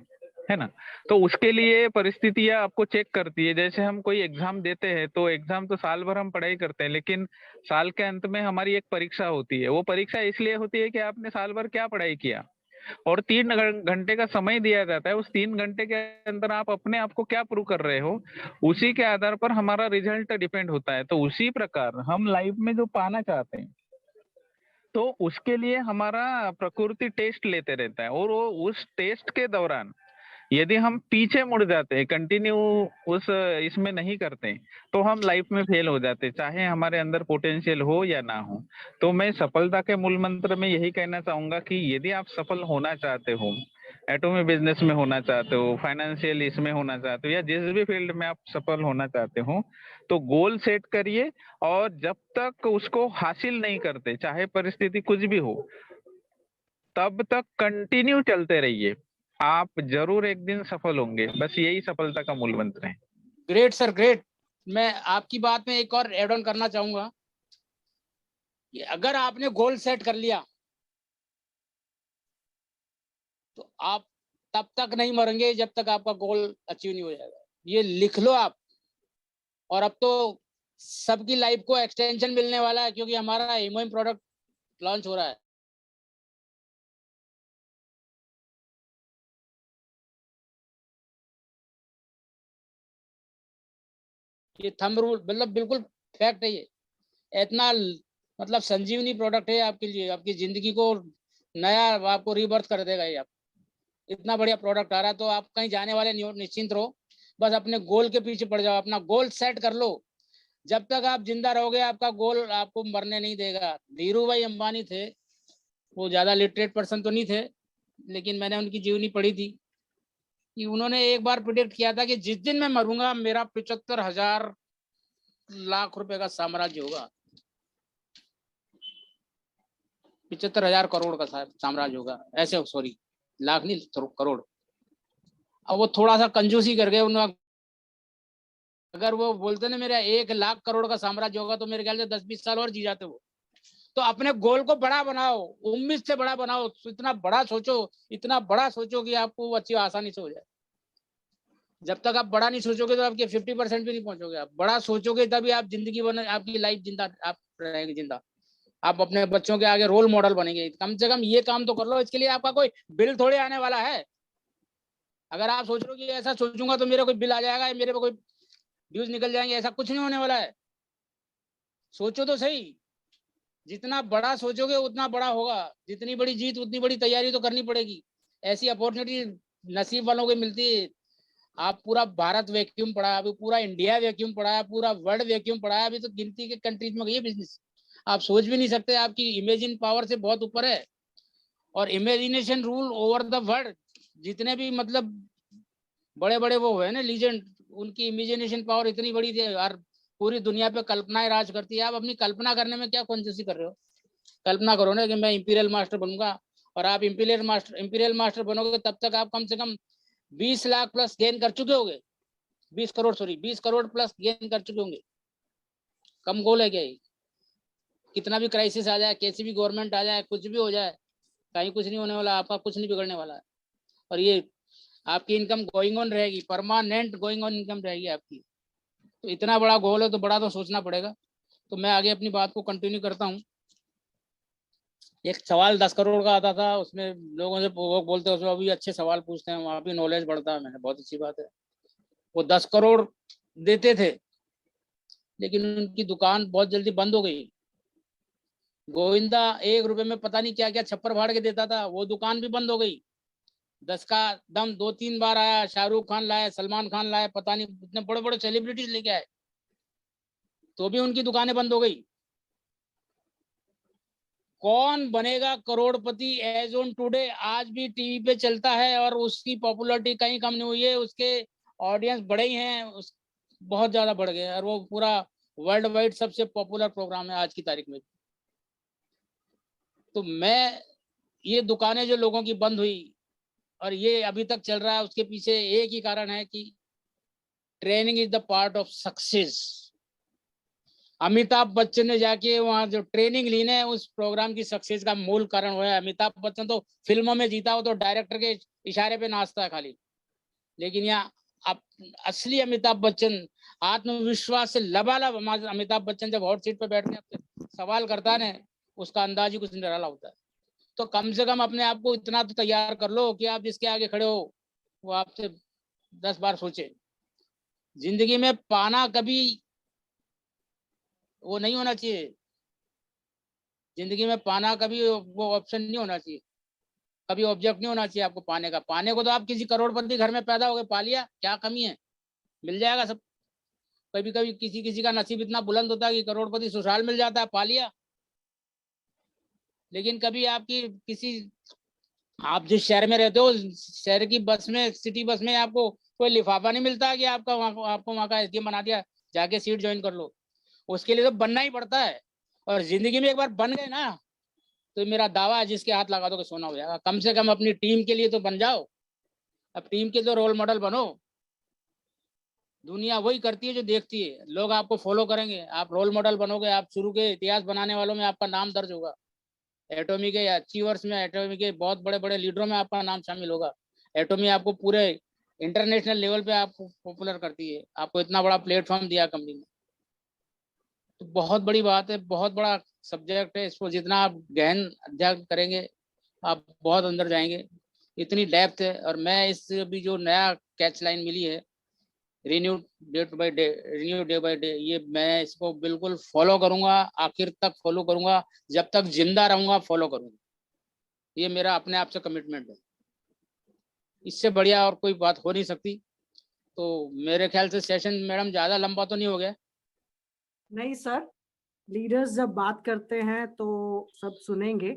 ना। तो उसके लिए परिस्थितियां आपको चेक करती है। जैसे हम कोई एग्जाम देते हैं तो एग्जाम तो साल भर हम पढ़ाई करते हैं, लेकिन साल के अंत में हमारी एक परीक्षा होती है। वो परीक्षा इसलिए होती है कि आपने साल भर क्या पढ़ाई किया, और 3 घंटे का समय दिया जाता है। उस 3 घंटे के अंदर आप अपने आप को क्या प्रूव कर रहे हो, उसी के आधार पर हमारा रिजल्ट डिपेंड होता है। तो उसी प्रकार हम लाइफ में जो पाना चाहते हैं तो उसके लिए हमारा प्रकृति टेस्ट लेते रहता है, और वो उस टेस्ट के दौरान यदि हम पीछे मुड़ जाते हैं, कंटिन्यू उस इसमें नहीं करते, तो हम लाइफ में फेल हो जाते, चाहे हमारे अंदर पोटेंशियल हो या ना हो। तो मैं सफलता के मूल मंत्र में यही कहना चाहूंगा कि यदि आप सफल होना चाहते हो, एटॉमिक बिजनेस में होना चाहते हो, फाइनेंशियल इसमें होना चाहते हो, या जिस भी फील्ड में आप सफल होना चाहते हो, तो गोल सेट करिए। और जब तक उसको हासिल नहीं करते, चाहे परिस्थिति कुछ भी हो, तब तक कंटिन्यू चलते रहिए। आप जरूर एक दिन सफल होंगे। बस यही सफलता का मूल मंत्र है। Great sir, great. मैं आपकी बात में एक और एड ऑन करना चाहूंगा कि अगर आपने गोल सेट कर लिया तो आप तब तक नहीं मरेंगे जब तक आपका गोल अचीव नहीं हो जाएगा। ये लिख लो आप। और अब तो सबकी लाइफ को एक्सटेंशन मिलने वाला है, क्योंकि हमारा एमओएम प्रोडक्ट लॉन्च हो रहा है। ये थंब रूल मतलब बिल्कुल फैक्ट है ये। इतना मतलब संजीवनी प्रोडक्ट है आपके लिए, आपकी जिंदगी को नया, आपको रीबर्थ कर देगा ये। आप इतना बढ़िया प्रोडक्ट आ रहा है, तो आप कहीं जाने वाले नहीं हो, निश्चिंत रहो। बस अपने गोल के पीछे पड़ जाओ, अपना गोल सेट कर लो। जब तक आप जिंदा रहोगे आपका गोल आपको मरने नहीं देगा। धीरू भाई अंबानी थे, वो ज्यादा लिटरेट पर्सन तो नहीं थे, लेकिन मैंने उनकी जीवनी पढ़ी थी कि उन्होंने एक बार प्रिडिक्ट किया था कि जिस दिन मैं मरूंगा मेरा 75,000 लाख रुपए का साम्राज्य होगा। 75,000 करोड़ का साम्राज्य होगा, ऐसे, सॉरी, लाख नहीं, करोड़। अब वो थोड़ा सा कंजूसी कर गए उन्होंने। अगर वो बोलते ना मेरा 1 लाख करोड़ का साम्राज्य होगा तो मेरे ख्याल से 10-20 साल और जी जाते वो। तो अपने गोल को बड़ा बनाओ, उम्मीद से बड़ा बनाओ, इतना बड़ा सोचो, इतना बड़ा सोचो कि आपको वो अच्छी आसानी से हो जाए। जब तक आप बड़ा नहीं सोचोगे तो आपके 50% भी नहीं पहुंचोगे। आप बड़ा सोचोगे तभी आप जिंदगी बने, आपकी लाइफ जिंदा, आप रहेंगे जिंदा, आप अपने बच्चों के आगे रोल मॉडल बनेंगे। कम से कम ये काम तो कर लो, इसके लिए आपका कोई बिल थोड़े आने वाला है। अगर आप सोच लो कि ऐसा सोचूंगा तो मेरे कोई बिल आ जाएगा, मेरे पे कोई व्यूज निकल जाएंगे, ऐसा कुछ नहीं होने वाला है। सोचो तो सही, जितना बड़ा सोचोगे उतना बड़ा होगा, जितनी बड़ी जीत उतनी बड़ी तैयारी तो करनी पड़ेगी। ऐसी अपॉर्चुनिटी नसीब वालों को मिलती है। आप पूरा भारत वैक्यूम पड़ा है, अभी पूरा इंडिया वैक्यूम पड़ा है, पूरा वर्ल्ड वैक्यूम पड़ा है। अभी तो गिनती के कंट्रीज में गई है बिजनेस, आप सोच भी नहीं सकते। आपकी इमेजिन पावर से बहुत ऊपर है। और imagination rule over the world. जितने भी मतलब बड़े बड़े वो है ना लीजेंड, उनकी इमेजिनेशन पावर इतनी बड़ी थी यार। पूरी दुनिया पे कल्पनाएं राज करती है। आप अपनी कल्पना करने में क्या कंजूसी कर रहे हो? कल्पना करो ना कि मैं इंपीरियल मास्टर बनूंगा, और आप इंपीरियल मास्टर बनोगे तब तक आप कम से कम 20 लाख प्लस गेन कर चुके होंगे। 20 crore, sorry 20 crore plus gain कर चुके होंगे। कम गोल है क्या ये? कितना भी क्राइसिस आ जाए, कैसी भी गवर्नमेंट आ जाए, कुछ भी हो जाए, कहीं कुछ नहीं होने वाला, आपका कुछ नहीं बिगड़ने वाला है। और ये आपकी इनकम गोइंग ऑन रहेगी, परमानेंट गोइंग ऑन इनकम रहेगी आपकी। तो इतना बड़ा गोल है तो बड़ा तो सोचना पड़ेगा। तो मैं आगे अपनी बात को कंटिन्यू करता हूँ। एक सवाल 10 करोड़ का आता था, उसमें लोगों से वो बोलते हैं उसमें अभी अच्छे सवाल पूछते हैं, वहाँ भी नॉलेज बढ़ता है। मैंने बहुत अच्छी बात है। वो 10 करोड़ देते थे, लेकिन उनकी दुकान बहुत जल्दी बंद हो गई। गोविंदा 1 रुपए में पता नहीं क्या क्या छप्पर फाड़ के देता था, वो दुकान भी बंद हो गई। 10 का दम 2-3 बार आया, शाहरुख खान लाए, सलमान खान लाए, पता नहीं इतने बड़े बड़े सेलिब्रिटीज लेके आए, तो भी उनकी दुकानें बंद हो गई। कौन बनेगा करोड़पति एज ऑन टुडे आज भी टीवी पे चलता है, और उसकी पॉपुलैरिटी कहीं कम नहीं हुई है, उसके ऑडियंस बड़े ही हैं, बहुत ज्यादा बढ़ गए, और वो पूरा वर्ल्ड वाइड सबसे पॉपुलर प्रोग्राम है आज की तारीख में। तो मैं, ये दुकानें जो लोगों की बंद हुई और ये अभी तक चल रहा है, उसके पीछे एक ही कारण है कि training is the part of success. Amitabh Bachchan ने जाके वहाँ जो ट्रेनिंग ली है, उस प्रोग्राम की सक्सेस का मूल कारण हुआ है। अमिताभ बच्चन तो फिल्मों में जीता, हो तो डायरेक्टर के इशारे पे नाचता है खाली। लेकिन यहाँ असली अमिताभ बच्चन आत्मविश्वास से लबालब अमिताभ बच्चन जब हॉट सीट पे बैठ के सवाल करता है ना, उसका अंदाज ही कुछ निराला होता है। तो कम से कम अपने आप को इतना तो तैयार कर लो कि आप जिसके आगे खड़े हो वो आपसे 10 बार सोचे। जिंदगी में पाना कभी वो नहीं होना चाहिए, जिंदगी में पाना कभी वो ऑप्शन नहीं होना चाहिए, कभी ऑब्जेक्ट नहीं होना चाहिए आपको पाने का। पाने को तो आप किसी करोड़पति घर में पैदा हो गए, पा लिया, क्या कमी है, मिल जाएगा सब। कभी कभी किसी किसी का नसीब इतना बुलंद होता है कि करोड़पति ससुराल मिल जाता है, पा लिया। लेकिन कभी आपकी किसी, आप जिस शहर में रहते हो, शहर की बस में, सिटी बस में आपको कोई लिफाफा नहीं मिलता कि आपका आपको वहाँ का एसडीएम बना दिया, जाके सीट ज्वाइन कर लो। उसके लिए तो बनना ही पड़ता है। और जिंदगी में एक बार बन गए ना, तो मेरा दावा है जिसके हाथ लगा दो कि सोना हो जाएगा। कम से कम अपनी टीम के लिए तो बन जाओ, अब टीम के तो रोल मॉडल बनो। दुनिया वही करती है जो देखती है, लोग आपको फॉलो करेंगे, आप रोल मॉडल बनोगे, आप शुरू के इतिहास बनाने वालों में आपका नाम दर्ज होगा। एटॉमी के अचीवर्स में, एटॉमी के बहुत बड़े बड़े लीडरों में आपका नाम शामिल होगा। एटॉमी आपको पूरे इंटरनेशनल लेवल पे आपको पॉपुलर करती है, आपको इतना बड़ा प्लेटफॉर्म दिया कंपनी ने। तो बहुत बड़ी बात है, बहुत बड़ा सब्जेक्ट है। इसको जितना आप गहन अध्ययन करेंगे आप बहुत अंदर जाएंगे, इतनी डेप्थ है। और मैं इस भी जो नया कैच लाइन मिली है, renew day by day, renew day by day, ये मैं इसको बिल्कुल फॉलो करूंगा, आखिर तक फॉलो करूंगा, जब तक जिंदा रहूंगा फॉलो करूंगा। ये मेरा अपने आप से कमिटमेंट है, इससे बढ़िया और कोई बात हो नहीं सकती। तो मेरे ख्याल से सेशन मैडम ज्यादा लंबा तो नहीं हो गया? नहीं सर, लीडर्स जब बात करते हैं तो सब सुनेंगे।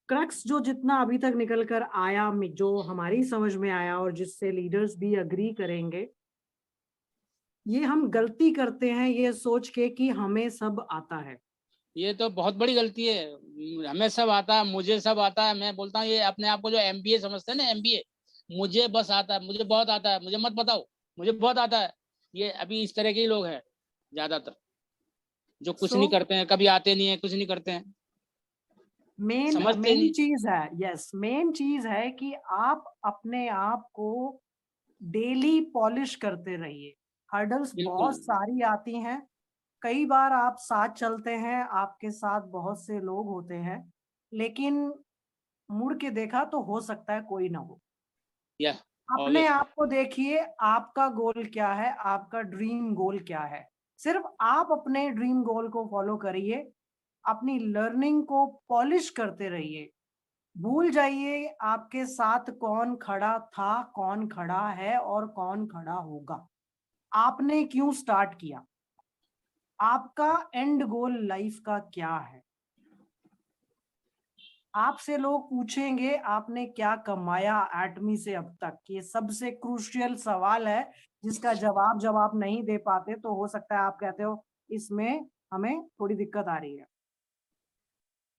क्रक्स जो जितना अभी तक निकल कर आया, जो हमारी समझ में आया और जिससे लीडर्स भी अग्री करेंगे, ये हम गलती करते हैं ये सोच के कि हमें सब आता है। ये तो बहुत बड़ी गलती है। हमें सब आता है, मुझे सब आता है। मैं बोलता हूँ ये अपने आप को जो एमबीए समझते हैं ना, एमबीए, मुझे बस आता है, मुझे बहुत आता है, मुझे मत बताओ, मुझे बहुत आता है। ये अभी इस तरह के ही लोग हैं ज्यादातर, जो कुछ नहीं करते हैं, कभी आते नहीं है, कुछ नहीं करते हैं, मेन समझते नहीं। चीज है, यस, मेन चीज है कि आप अपने आप को डेली पॉलिश करते रहिए। हर्डल्स बिल्कुल। बहुत सारी आती हैं, कई बार आप साथ चलते हैं, आपके साथ बहुत से लोग होते हैं, लेकिन मुड़ के देखा तो हो सकता है कोई ना हो। या अपने ऑब्वियस। आप को देखिए, आपका गोल क्या है, आपका ड्रीम गोल क्या है। सिर्फ आप अपने ड्रीम गोल को फॉलो करिए, अपनी लर्निंग को पॉलिश करते रहिए। भूल जाइए आपके साथ कौन खड़ा था, कौन खड़ा है और कौन खड़ा होगा। आपने क्यों स्टार्ट किया, आपका एंड गोल लाइफ का क्या है। आपसे लोग पूछेंगे आपने क्या कमाया एटमी से अब तक, ये सबसे क्रूशियल सवाल है जिसका जवाब जब आप नहीं दे पाते तो हो सकता है आप कहते हो इसमें हमें थोड़ी दिक्कत आ रही है।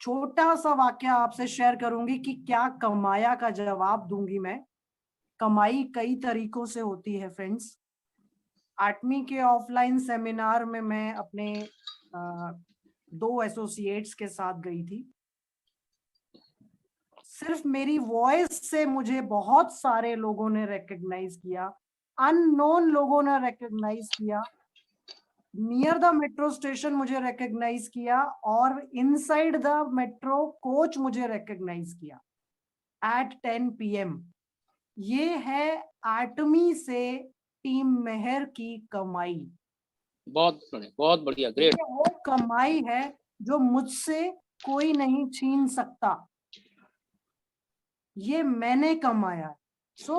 छोटा सा वाक्य आपसे शेयर करूंगी कि क्या कमाया का जवाब दूंगी मैं। कमाई कई तरीकों से होती है फ्रेंड्स। एटमी के ऑफलाइन सेमिनार में मैं अपने 2 एसोसिएट्स के साथ गई थी। सिर्फ मेरी वॉइस से मुझे बहुत सारे लोगों ने रिकॉग्नाइज किया, अननोन लोगों ने रिकॉग्नाइज किया, नियर द मेट्रो स्टेशन मुझे रिकॉग्नाइज किया, और इनसाइड द मेट्रो कोच मुझे रिकॉग्नाइज किया एट 10 PM। ये है एटमी से टीम मेहर की कमाई। बहुत बढ़िया, ग्रेट। ये वो कमाई है जो मुझसे कोई नहीं छीन सकता, ये मैंने कमाया है। सो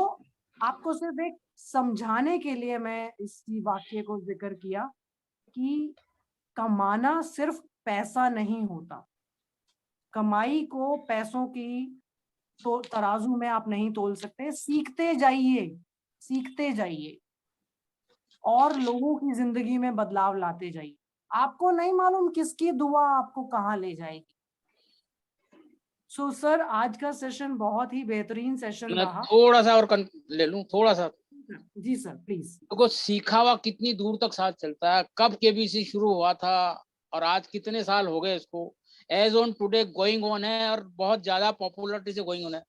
आपको सिर्फ एक समझाने के लिए मैं इसी वाक्य को जिक्र किया कि कमाना सिर्फ पैसा नहीं होता। कमाई को पैसों की तो तराजू में आप नहीं तोल सकते। सीखते जाइए, सीखते जाइए और लोगों की जिंदगी में बदलाव लाते जाइए। आपको नहीं मालूम किसकी दुआ आपको कहाँ ले जाएगी। सो सर, आज का सेशन बहुत ही बेहतरीन सेशन मैं रहा। थोड़ा सा और ले लूं, थोड़ा सा। जी सर प्लीज। देखो, सीखा हुआ कितनी दूर तक साथ चलता है, कब केबीसी शुरू हुआ था और आज कितने साल हो गए इसको, as on today going on है और बहुत ज्यादा पॉपुलरिटी से गोइंग ऑन है।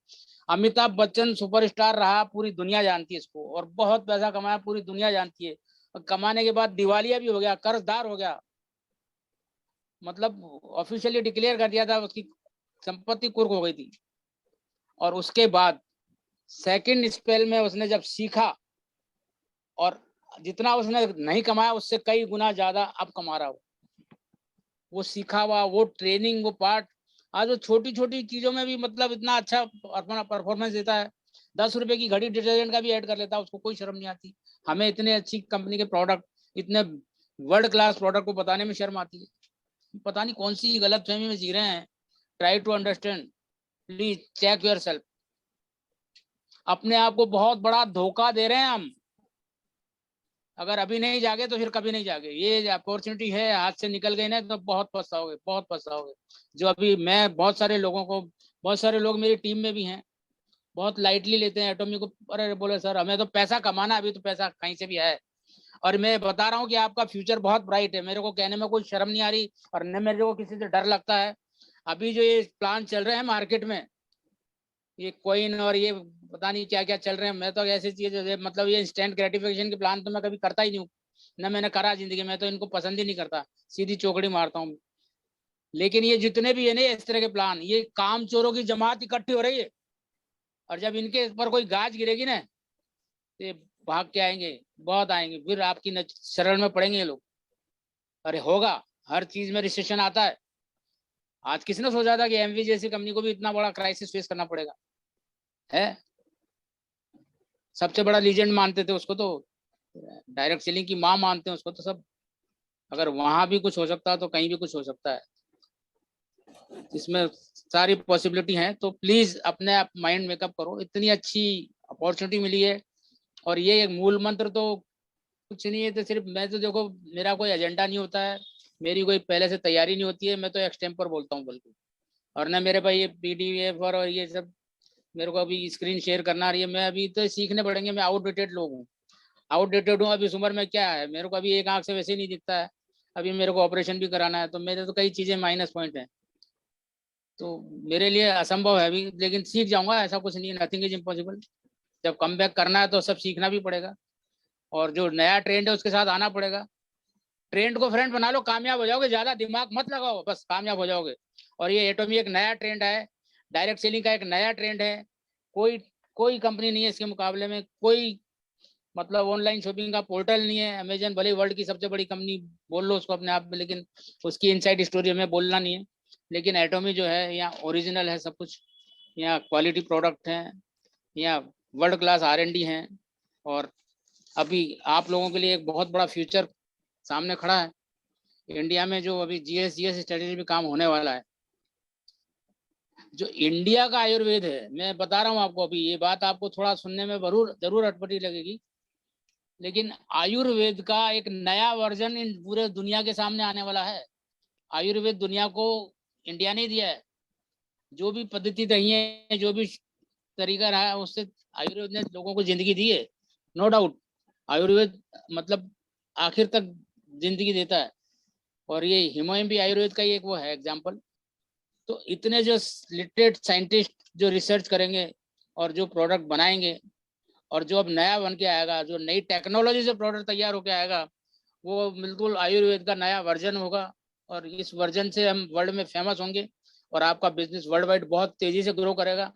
अमिताभ बच्चन सुपरस्टार रहा, पूरी दुनिया जानती है इसको, और बहुत पैसा कमाया, पूरी दुनिया जानती है। और कमाने के बाद दिवालिया भी हो गया, कर्जदार हो गया, मतलब ऑफिशियली डिक्लेयर कर दिया था, उसकी संपत्ति कुर्क हो गई थी। और उसके बाद सेकंड स्पेल में उसने जब सीखा, और जितना उसने नहीं कमाया उससे कई गुना ज्यादा अब कमा रहा हो। वो सीखा हुआ, वो ट्रेनिंग, वो पार्ट, आज वो छोटी छोटी चीजों में भी मतलब इतना अच्छा अपना परफॉर्मेंस देता है। 10 रुपए की घड़ी डिटर्जेंट का भी ऐड कर लेता है, उसको कोई शर्म नहीं आती। हमें इतने अच्छी कंपनी के प्रोडक्ट, इतने वर्ल्ड क्लास प्रोडक्ट को बताने में शर्म आती है। पता नहीं कौन सी गलत फहमी में जी रहे हैं। Try to understand, please check your self. अपने आप को बहुत बड़ा धोखा दे रहे हैं हम। अगर अभी नहीं जागे तो फिर कभी नहीं जागे। ये अपॉर्चुनिटी है, हाथ से निकल गई ना तो बहुत पछताओगे, बहुत पछताओगे। जो अभी मैं बहुत सारे लोगों को, बहुत सारे लोग मेरी टीम में भी हैं, बहुत लाइटली लेते हैं एटॉमी को। अरे बोले सर हमें तो पैसा कमाना, अभी तो पैसा कहीं से भी है। और मैं बता रहा हूँ कि आपका फ्यूचर बहुत ब्राइट है, मेरे को कहने में कोई शर्म नहीं आ रही और न मेरे को किसी से डर लगता है। अभी जो ये प्लान चल रहे हैं मार्केट में, ये कॉइन और ये पता नहीं क्या क्या चल रहे हैं, मैं तो ऐसी चीज, मतलब ये इंस्टेंट ग्रेटिफिकेशन के प्लान तो मैं कभी करता ही नहीं हूँ, न मैंने करा जिंदगी में, तो इनको पसंद ही नहीं करता, सीधी चौकड़ी मारता हूँ। लेकिन ये जितने भी है ना इस तरह के प्लान, ये काम चोरों की जमात इकट्ठी हो रही है, और जब इनके ऊपर कोई गाज गिरेगी ना तो ये भाग के आएंगे, बहुत आएंगे, फिर आपकी शरण में पड़ेंगे ये लोग। अरे होगा, हर चीज में रिसेशन आता है। आज किसने सोचा था कि एमवी जैसी कंपनी को भी इतना बड़ा क्राइसिस फेस करना पड़ेगा है। सबसे बड़ा लीजेंड मानते थे उसको, तो डायरेक्ट सेलिंग की मां मानते हैं उसको तो सब। अगर वहां भी कुछ हो सकता है तो कहीं भी कुछ हो सकता है, इसमें सारी पॉसिबिलिटी है। तो प्लीज अपने आप माइंड मेकअप करो, इतनी अच्छी अपॉर्चुनिटी मिली है। और ये एक मूल मंत्र तो कुछ नहीं है, तो सिर्फ मैं तो देखो, मेरा कोई एजेंडा नहीं होता है, मेरी कोई पहले से तैयारी नहीं होती है, मैं तो एक्सटेम्पर बोलता हूँ बल्कि। और ना मेरे भाई ये पीडीएफ और ये सब मेरे को अभी स्क्रीन शेयर करना रही है, मैं अभी तो सीखने पड़ेंगे, मैं आउटडेटेड लोग हूँ, आउटडेटेड हूँ अभी इस उम्र में। क्या है, मेरे को अभी एक आंख से वैसे नहीं दिखता है, अभी मेरे को ऑपरेशन भी कराना है, तो मेरे तो कई चीजें माइनस पॉइंट है, तो मेरे लिए असंभव है अभी, लेकिन सीख जाऊंगा, ऐसा कुछ नहीं है, नथिंग इज इम्पॉसिबल। जब कम बैक करना है तो सब सीखना भी पड़ेगा, और जो नया ट्रेंड है उसके साथ आना पड़ेगा। ट्रेंड को फ्रेंड बना लो, कामयाब हो जाओगे, ज्यादा दिमाग मत लगाओ, बस कामयाब हो जाओगे। और ये एटोमी एक नया ट्रेंड है, डायरेक्ट सेलिंग का एक नया ट्रेंड है, कोई कोई कंपनी नहीं है इसके मुकाबले में, कोई मतलब ऑनलाइन शॉपिंग का पोर्टल नहीं है। अमेजन भले वर्ल्ड की सबसे बड़ी कंपनी बोल लो उसको अपने आप में, लेकिन उसकी इनसाइड स्टोरी हमें बोलना नहीं है। लेकिन एटोमी जो है यहाँ ओरिजिनल है सब कुछ, यहाँ क्वालिटी प्रोडक्ट है, यहाँ वर्ल्ड क्लास R&D है, और अभी आप लोगों के लिए एक बहुत बड़ा फ्यूचर सामने खड़ा है। इंडिया में जो अभी GS स्ट्रेटेजी में काम होने वाला है, जो इंडिया का आयुर्वेद है, मैं बता रहा हूँ आपको, अभी ये बात आपको थोड़ा सुनने में जरूर अटपटी लगेगी, लेकिन आयुर्वेद का एक नया वर्जन इन पूरे दुनिया के सामने आने वाला है। आयुर्वेद दुनिया को इंडिया ने दिया है, जो भी पद्धति रही है, जो भी तरीका रहा है, उससे आयुर्वेद ने लोगों को जिंदगी दी है, नो डाउट। आयुर्वेद मतलब आखिर तक जिंदगी देता है, और ये हिमायम भी आयुर्वेद का ही एक वो है एग्जाम्पल। तो इतने जो लिटरेट साइंटिस्ट जो रिसर्च करेंगे और जो प्रोडक्ट बनाएंगे, और जो अब नया बन के आएगा, जो नई टेक्नोलॉजी से प्रोडक्ट तैयार होके आएगा, वो बिल्कुल आयुर्वेद का नया वर्जन होगा, और इस वर्जन से हम वर्ल्ड में फेमस होंगे, और आपका बिजनेस वर्ल्ड वाइड बहुत तेजी से ग्रो करेगा।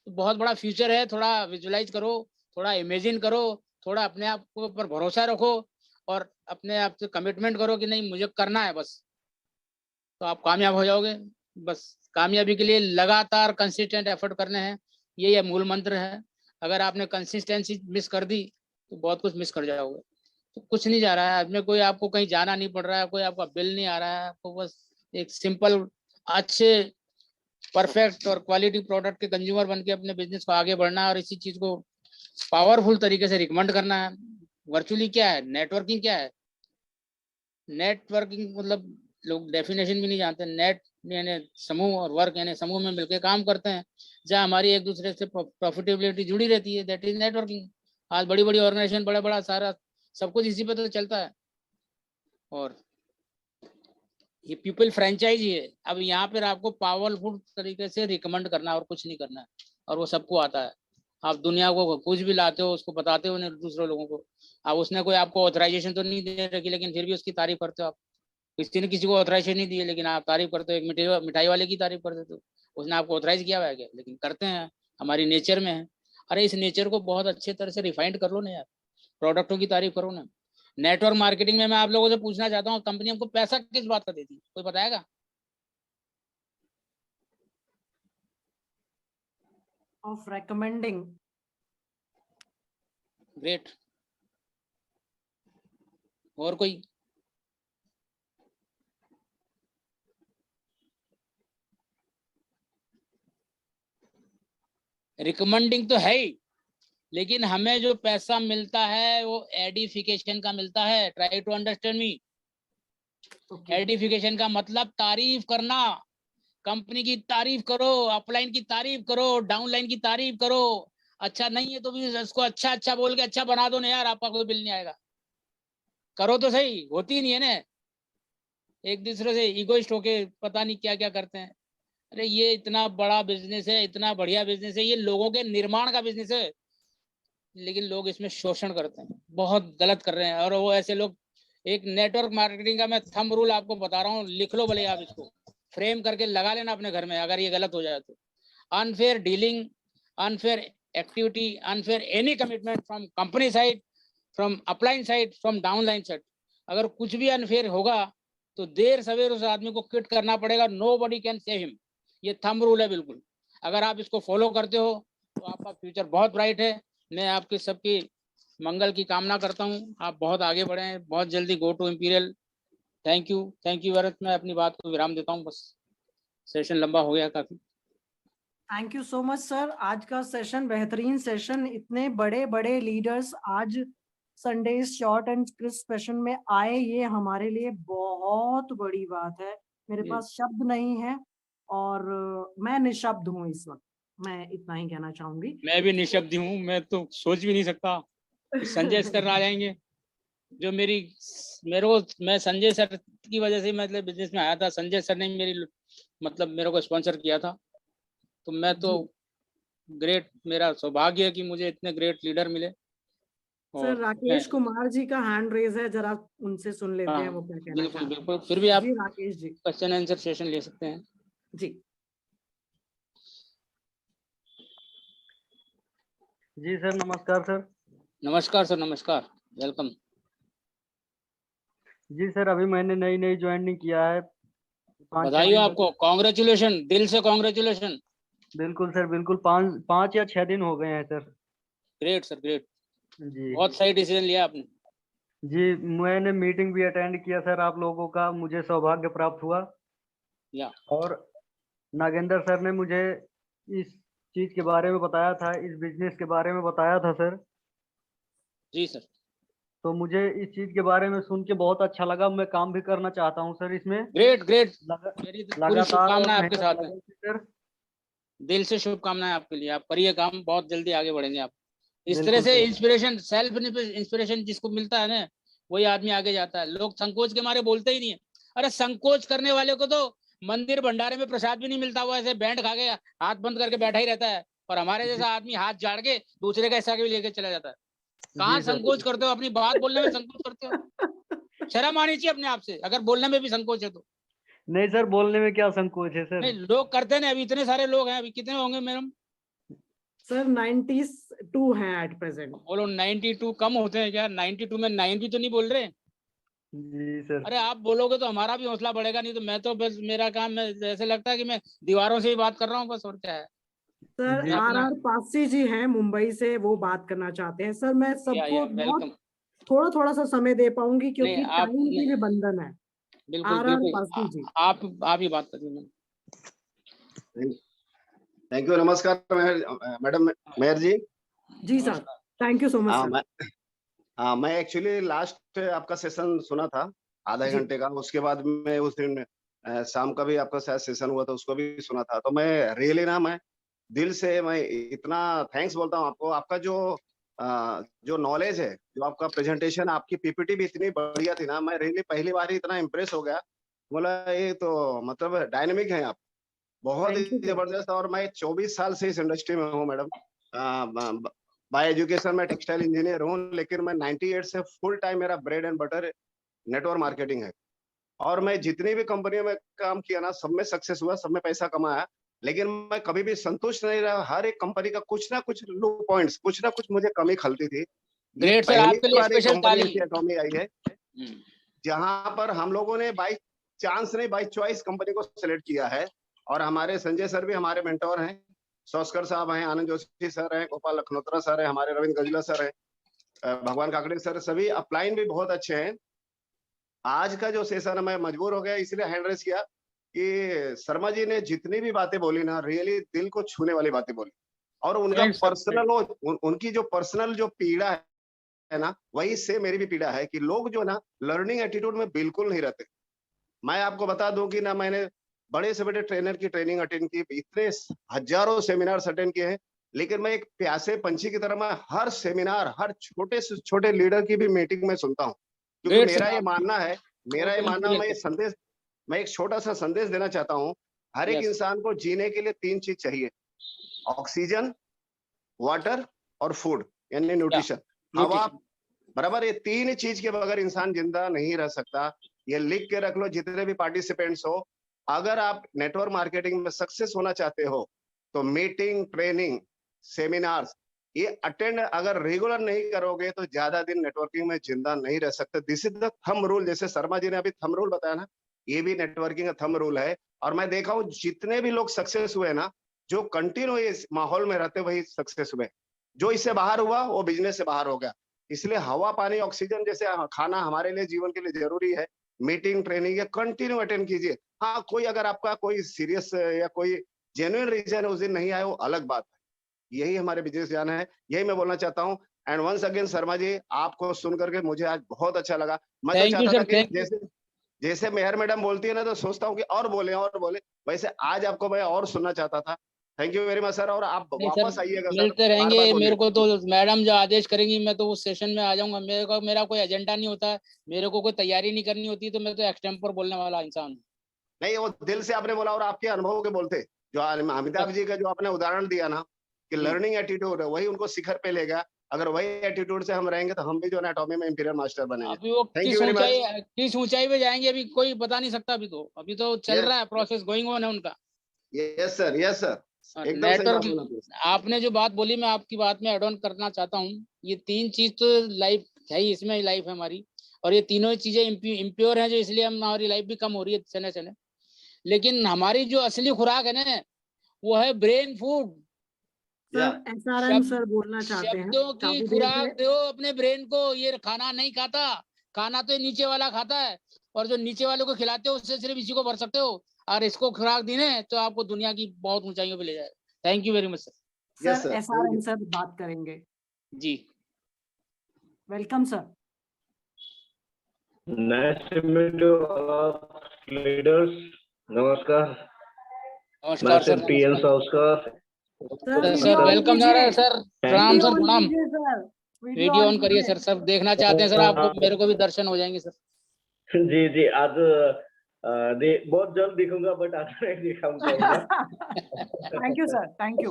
तो बहुत बड़ा फ्यूचर है, थोड़ा विजुलाइज करो, थोड़ा इमेजिन करो, थोड़ा अपने आप को पर भरोसा रखो, और अपने आप से कमिटमेंट करो कि नहीं मुझे करना है बस, तो आप कामयाब हो जाओगे। बस कामयाबी के लिए लगातार कंसिस्टेंट एफर्ट करने हैं, ये मूल मंत्र है। अगर आपने कंसिस्टेंसी मिस कर दी तो बहुत कुछ मिस कर जाओगे। तो कुछ नहीं जा रहा है आपने, कोई आपको कहीं जाना नहीं पड़ रहा है, कोई आपका बिल नहीं आ रहा है, आपको बस एक सिंपल अच्छे परफेक्ट और क्वालिटी प्रोडक्ट के कंज्यूमर बन के अपने बिजनेस को आगे बढ़ना है, और इसी चीज को पावरफुल तरीके से रिकमेंड करना है। वर्चुअली क्या है, नेटवर्किंग क्या है, नेटवर्किंग मतलब लोग डेफिनेशन भी नहीं जानते। नेट यानी समूह, और वर्क यानी समूह में मिलकर काम करते हैं, जहाँ हमारी एक दूसरे से प्रॉफिटेबिलिटी जुड़ी रहती है, दैट इज नेटवर्किंग। आज बड़ी बड़ी ऑर्गेनाइजेशन, बड़ा बड़ा सारा सब कुछ इसी पे तो चलता है। और ये पीपल फ्रेंचाइजी है, अब यहाँ पर आपको पावरफुल तरीके से रिकमेंड करना है और कुछ नहीं करना है, और वो सबको आता है। आप दुनिया को कुछ भी लाते हो, उसको बताते हो दूसरे लोगों को। अब उसने कोई आपको ऑथराइजेशन तो नहीं दे रखी, लेकिन फिर भी उसकी तारीफ करते हो आप। किसी ने किसी को ऑथराइजेशन नहीं दी है, लेकिन आप तारीफ करते हो। एक मिठाई वाले की तारीफ कर देते हो, उसने आपको ऑथराइज किया हुआ है क्या, लेकिन करते हैं, हमारी नेचर में है। अरे इस नेचर को बहुत अच्छे तरह से रिफाइंड कर लो ना यार, प्रोडक्टों की तारीफ करो ना। नेटवर्क मार्केटिंग में मैं आप लोगों से पूछना चाहता हूँ, कंपनी हमको पैसा किस बात का देती है, कोई बताएगा? Of recommending. ग्रेट। और कोई? रिकमेंडिंग तो है ही, लेकिन हमें जो पैसा मिलता है वो एडिफिकेशन का मिलता है। Try to understand me. Edification का मतलब तारीफ करना, कंपनी की तारीफ करो, अपलाइन की तारीफ करो, डाउनलाइन की तारीफ करो। अच्छा नहीं है तो भी उसको अच्छा अच्छा बोल के अच्छा बना दो ना यार, आपका कोई बिल नहीं आएगा। करो तो सही, होती नहीं है ना, एक दूसरे से इगोइस्ट होके पता नहीं क्या क्या करते हैं। अरे ये इतना बड़ा बिजनेस है, इतना बढ़िया बिजनेस है, ये लोगों के निर्माण का बिजनेस है, लेकिन लोग इसमें शोषण करते हैं, बहुत गलत कर रहे हैं। और वो ऐसे लोग, एक नेटवर्क मार्केटिंग का मैं थंब रूल आपको बता रहा हूँ, लिख लो भले आप, इसको फ्रेम करके लगा लेना अपने घर में, अगर ये गलत हो जाए तो। Unfair dealing, unfair activity, unfair any commitment from company side, from upline side, from downline side, अगर कुछ भी अनफेयर होगा तो देर सवेर उस आदमी को क्विट करना पड़ेगा। Nobody can save him. ये थंब रूल है बिल्कुल। अगर आप इसको फॉलो करते हो तो आपका फ्यूचर बहुत ब्राइट है। मैं आपकी सबकी मंगल की कामना करता हूँ, आप बहुत आगे बढ़े, बहुत जल्दी go to imperial. Thank you Varat. मैं अपनी बात को विराम देता हूँ, बस सेशन लंबा हो गया काफी। Thank you so much sir, आज का सेशन बेहतरीन सेशन। इतने बड़े बड़े लीडर्स आज Sunday short and crisp session में आए, ये हमारे लिए बहुत बड़ी बात है। मेरे पास शब्द नहीं है और मैं निशब्द हूँ इस वक्त। मैं इतना ही कहना चाहूंगी। मैं भी निशब्द हूँ, मैं तो सोच भी नहीं सकता कि संजय सर आ जाएंगे। जो मैं संजय सर की वजह से मतलब बिजनेस में आया था। संजय सर ने मेरे को स्पॉन्सर किया था। तो मैं तो ग्रेट, मेरा सौभाग्य है कि मुझे इतने ग्रेट लीडर मिले। सर और राकेश कुमार जी का हैंड रेज है, जरा उनसे सुन लेते हैं वो क्या कहना बिल्कुल चाहते हैं। बिल्कुल, फिर भी आप जी Rakesh ji. Question answer session ले सकते हैं। जी जी सर, नमस्कार सर। नमस्कार सर, नमस्कार, वेलकम। जी सर, अभी मैंने नई ज्वाइनिंग किया है। 5-6 बधाई हो दिन। आपको, कॉन्ग्रेचुलेशन, दिल से कॉन्ग्रेचुलेशन। बिल्कुल सर, बिल्कुल 5 या 6 दिन हो गए हैं सर। ग्रेट सर, ग्रेट, जी बहुत सही डिसीजन लिया आपने। जी, मैंने मीटिंग भी अटेंड किया सर आप लोगों का, मुझे सौभाग्य प्राप्त हुआ। या और नागेंद्र सर ने मुझे इस चीज के बारे में बताया था, इस बिजनेस के बारे में बताया था सर। जी सर, तो मुझे इस चीज के बारे में सुन के बहुत अच्छा लगा। मैं काम भी करना चाहता हूँ सर इसमें। ग्रेट ग्रेट, लगा, मेरी तो पूरी लगातार और शुभकामनाएं आपके मेहनत साथ हैं। लगन से सर। दिल से शुभकामनाएं आपके लिए, आप करिए काम, बहुत जल्दी आगे बढ़ेंगे आप। इस तरह बिल्कुल से सर। इंस्पिरेशन, सेल्फ इंस्पिरेशन जिसको मिलता है ना, वही आदमी आगे जाता है। लोग संकोच के मारे बोलते ही नहीं है। अरे संकोच करने वाले को तो मंदिर भंडारे में प्रसाद भी नहीं मिलता, हुआ ऐसे बैंड खा के हाथ बंद करके बैठा ही रहता है। और हमारे जैसा आदमी हाथ झाड़ के दूसरे का हिस्सा भी लेके चला जाता है। कहाँ जी सर। संकोच करते हो, अपनी बात बोलने में संकोच करते हो। शर्म आनी चाहिए अपने आप से, अगर बोलने में भी संकोच है तो। नहीं सर, बोलने में क्या संकोच है सर। नहीं, लोग करते ना, अभी इतने सारे लोग हैं, अभी कितने होंगे मैडम? सर 92 हैं एट प्रेजेंट। बोलो 92 कम होते हैं क्या? 92 में 9 भी तो नहीं बोल रहे। जी सर। अरे आप बोलोगे तो हमारा भी हौसला बढ़ेगा, नहीं तो मैं तो बस, मेरा काम, मैं ऐसे लगता है कि मैं दीवारों से ही बात कर रहा हूँ बस, और क्या है। सर जी मैं अपना आर पासी जी हैं मुंबई से, वो बात करना चाहते हैं। सर मैं सबको या बहुत वेलकम। थोड़ा सा समय दे पाऊंगी नहीं क्योंकि आप टाइम की नहीं, भी बंधन है। बिल्कुल आर बिल्कुल, पासी जी। आप ही बात करिए मैम। थैंक यू, नमस्कार मैडम मेयर जी। जी सर, नमस्कार। Thank you so much sir. मैं एक्चुअली लास्ट आपका सेशन सुना था आधे जी घंटे का। उसके बाद मैं उस दिन शाम का भी आपका शायद सेशन हुआ था, उसको भी सुना था। तो मैं रियली ना, मैं दिल से मैं इतना थैंक्स बोलता हूँ आपको। आपका जो नॉलेज है, जो आपका प्रेजेंटेशन, आपकी पीपीटी भी इतनी बढ़िया थी ना। मैं रियली पहली बार ही इतना इम्प्रेस हो गया। बोला ये तो मतलब डायनेमिक है आप, बहुत ही थैंक यू सर। जबरदस्त। और मैं 24 साल से इस इंडस्ट्री में हूँ मैडम। बाय एजुकेशन मैं टेक्सटाइल इंजीनियर हूँ, लेकिन मैं 98 से फुल टाइम मेरा bread and butter network marketing है। और मैं जितनी भी कंपनियों में काम किया ना, सब में सक्सेस हुआ, सब में पैसा कमाया। लेकिन मैं कभी भी संतुष्ट नहीं रहा। हर एक कंपनी का कुछ ना कुछ लो पॉइंट्स, कुछ ना कुछ मुझे कमी खलती थी। ये ग्रेट सर, पहली आपके लिए बार एक स्पेशल कंपनी ताली। ऐसी अटॉमी आई है जहां पर हम लोगों ने बाई चांस नहीं, बाई चॉइस कंपनी को सिलेक्ट किया है। और हमारे संजय सर भी हमारे मेंटोर हैं, सौस्कर साहब हैं, आनंद जोशी सर हैं, गोपाल लखनोत्रा सर हैं, हमारे रविंद्र गजला सर हैं, भगवान काकड़े सर, सभी अपलाइन भी बहुत अच्छे हैं। आज का जो सेशन है, मैं मजबूर हो गया इसलिए हैंड रेस किया कि शर्मा जी ने जितनी भी बातें बोली ना, रियली दिल को छूने वाली बातें बोली। और उनका Thanks, sir. पर्सनल, उनकी जो पर्सनल जो पीड़ा है ना, वही से मेरी भी पीड़ा है कि लोग जो ना लर्निंग एटीट्यूड में बिल्कुल नहीं रहते। मैं आपको बता दूं कि ना, मैंने बड़े से बड़े ट्रेनर की ट्रेनिंग अटेंड की, इतने हजारों सेमिनार अटेंड किए हैं, लेकिन मैं एक प्यासे पंछी की तरह मैं हर सेमिनार, हर छोटे से छोटे लीडर की भी मीटिंग में सुनता हूँ। क्योंकि ग्रेट मेरा सर, ये मानना है, टोटली मैं एक छोटा सा संदेश देना चाहता हूँ। हर एक यस, इंसान को जीने के लिए 3 चीज चाहिए: ऑक्सीजन, वाटर और फूड, यानी न्यूट्रिशन, हवा। बराबर, ये 3 चीज के बगैर इंसान जिंदा नहीं रह सकता। ये लिख के रख लो जितने भी पार्टिसिपेंट्स हो। अगर आप नेटवर्क मार्केटिंग में सक्सेस होना चाहते हो तो मीटिंग, ट्रेनिंग, सेमिनार्स ये अटेंड अगर रेगुलर नहीं करोगे तो ज्यादा दिन नेटवर्किंग में जिंदा नहीं रह सकते। This is the thumb rule. जैसे शर्मा जी ने अभी थंब रूल बताया ना, ये भी नेटवर्किंग का थंब रूल है। और मैं देखा हूँ जितने भी लोग सक्सेस हुए ना, जो कंटिन्यू इस माहौल में रहते वही सक्सेस हुए। जो इससे बाहर हुआ वो बिजनेस से बाहर हो गया। इसलिए हवा, पानी, ऑक्सीजन जैसे खाना हमारे लिए जीवन के लिए जरूरी है। मीटिंग, ट्रेनिंग ये कंटिन्यू अटेंड कीजिए। हाँ, कोई अगर आपका कोई सीरियस या कोई जेन्युइन रीजन है उस दिन नहीं आए, वो अलग बात है। यही हमारे बिजनेस जान है, यही मैं बोलना चाहता हूँ। And once again Sharma ji, आपको सुन करके मुझे आज बहुत अच्छा लगा। मैं तो थैंक यू चाहता था सर, कि थैंक यू। जैसे जैसे मेहर मैडम बोलती है ना, तो सोचता हूँ कि और बोले और बोले। वैसे आज आपको मैं और सुनना चाहता था। Thank you very much sir. और आप नहीं वापस सर, आइएगा सर, मिलते बार रहेंगे। बार मेरे बोलिए। को तो मैडम जो आदेश करेंगी मैं तो उस सेशन में आ जाऊंगा। मेरा कोई एजेंडा नहीं होता है, मेरे को कोई तैयारी नहीं करनी होती, तो मैं तो एक्सटेम्पोर बोलने वाला इंसान हूँ। नहीं, वो दिल से आपने बोला और आपके अनुभव के बोलते। जो अमिताभ जी का जो आपने उदाहरण दिया ना कि जी। लर्निंग एटीट्यूड है, वही उनको शिखर पे लेगा। अगर वही एटीट्यूड से हम रहेंगे तो हम भी जो है एटॉमी में इंपीरियल मास्टर बनेंगे। अभी वो थैंक यू वेरी मच। किस ऊंचाई पे जाएंगे अभी कोई बता नहीं सकता। अभी तो चल Yes. रहा है, प्रोसेस गोइंग ऑन है उनका। यस सर, यस सर, एकदम सही बात बोला नेटवर्क, आपने जो बात बोली मैं आपकी बात में एड ऑन करना चाहता हूँ। ये 3 चीज तो लाइफ है ही, इसमें लाइफ है हमारी, और ये तीनों ही चीजें इम्प्योर हैं, जो इसलिए हमारी लाइफ भी कम हो रही है चने चने। लेकिन हमारी जो असली खुराक है ना, वो है ब्रेन फूड। या सर SRM सर बोलना चाहते हैं शब्दों की काफी देर खुराक से। दो अपने ब्रेन को। ये खाना नहीं खाता, खाना तो ये नीचे वाला खाता है, और जो नीचे वाले को खिलाते हो उससे सिर्फ इसी को भर सकते हो। और इसको खुराक दी ना तो आपको दुनिया की बहुत ऊंचाइयों पे ले जाए। Thank you very much sir. Yes sir sir, thank SRM you. Sir बात करेंगे। जी, welcome sir. Nice to meet you all leaders. नमस्कार, नमस्कार सर। myself TN नमस्कार Sauskar. Sir sir, video on welcome जा रहा है कीजिए, सर। प्रणाम Thank सर, वीडियो ऑन प्रणाम। कीजिए सर, वीडियो ऑन करिए सर, सब देखना चाहते हैं सर आपको, you. मेरे को भी दर्शन हो जाएंगे सर। जी जी, आज बहुत जल्द दिखूंगा, बट आज नहीं दिखाऊं पाऊंगा। Thank you sir, thank you.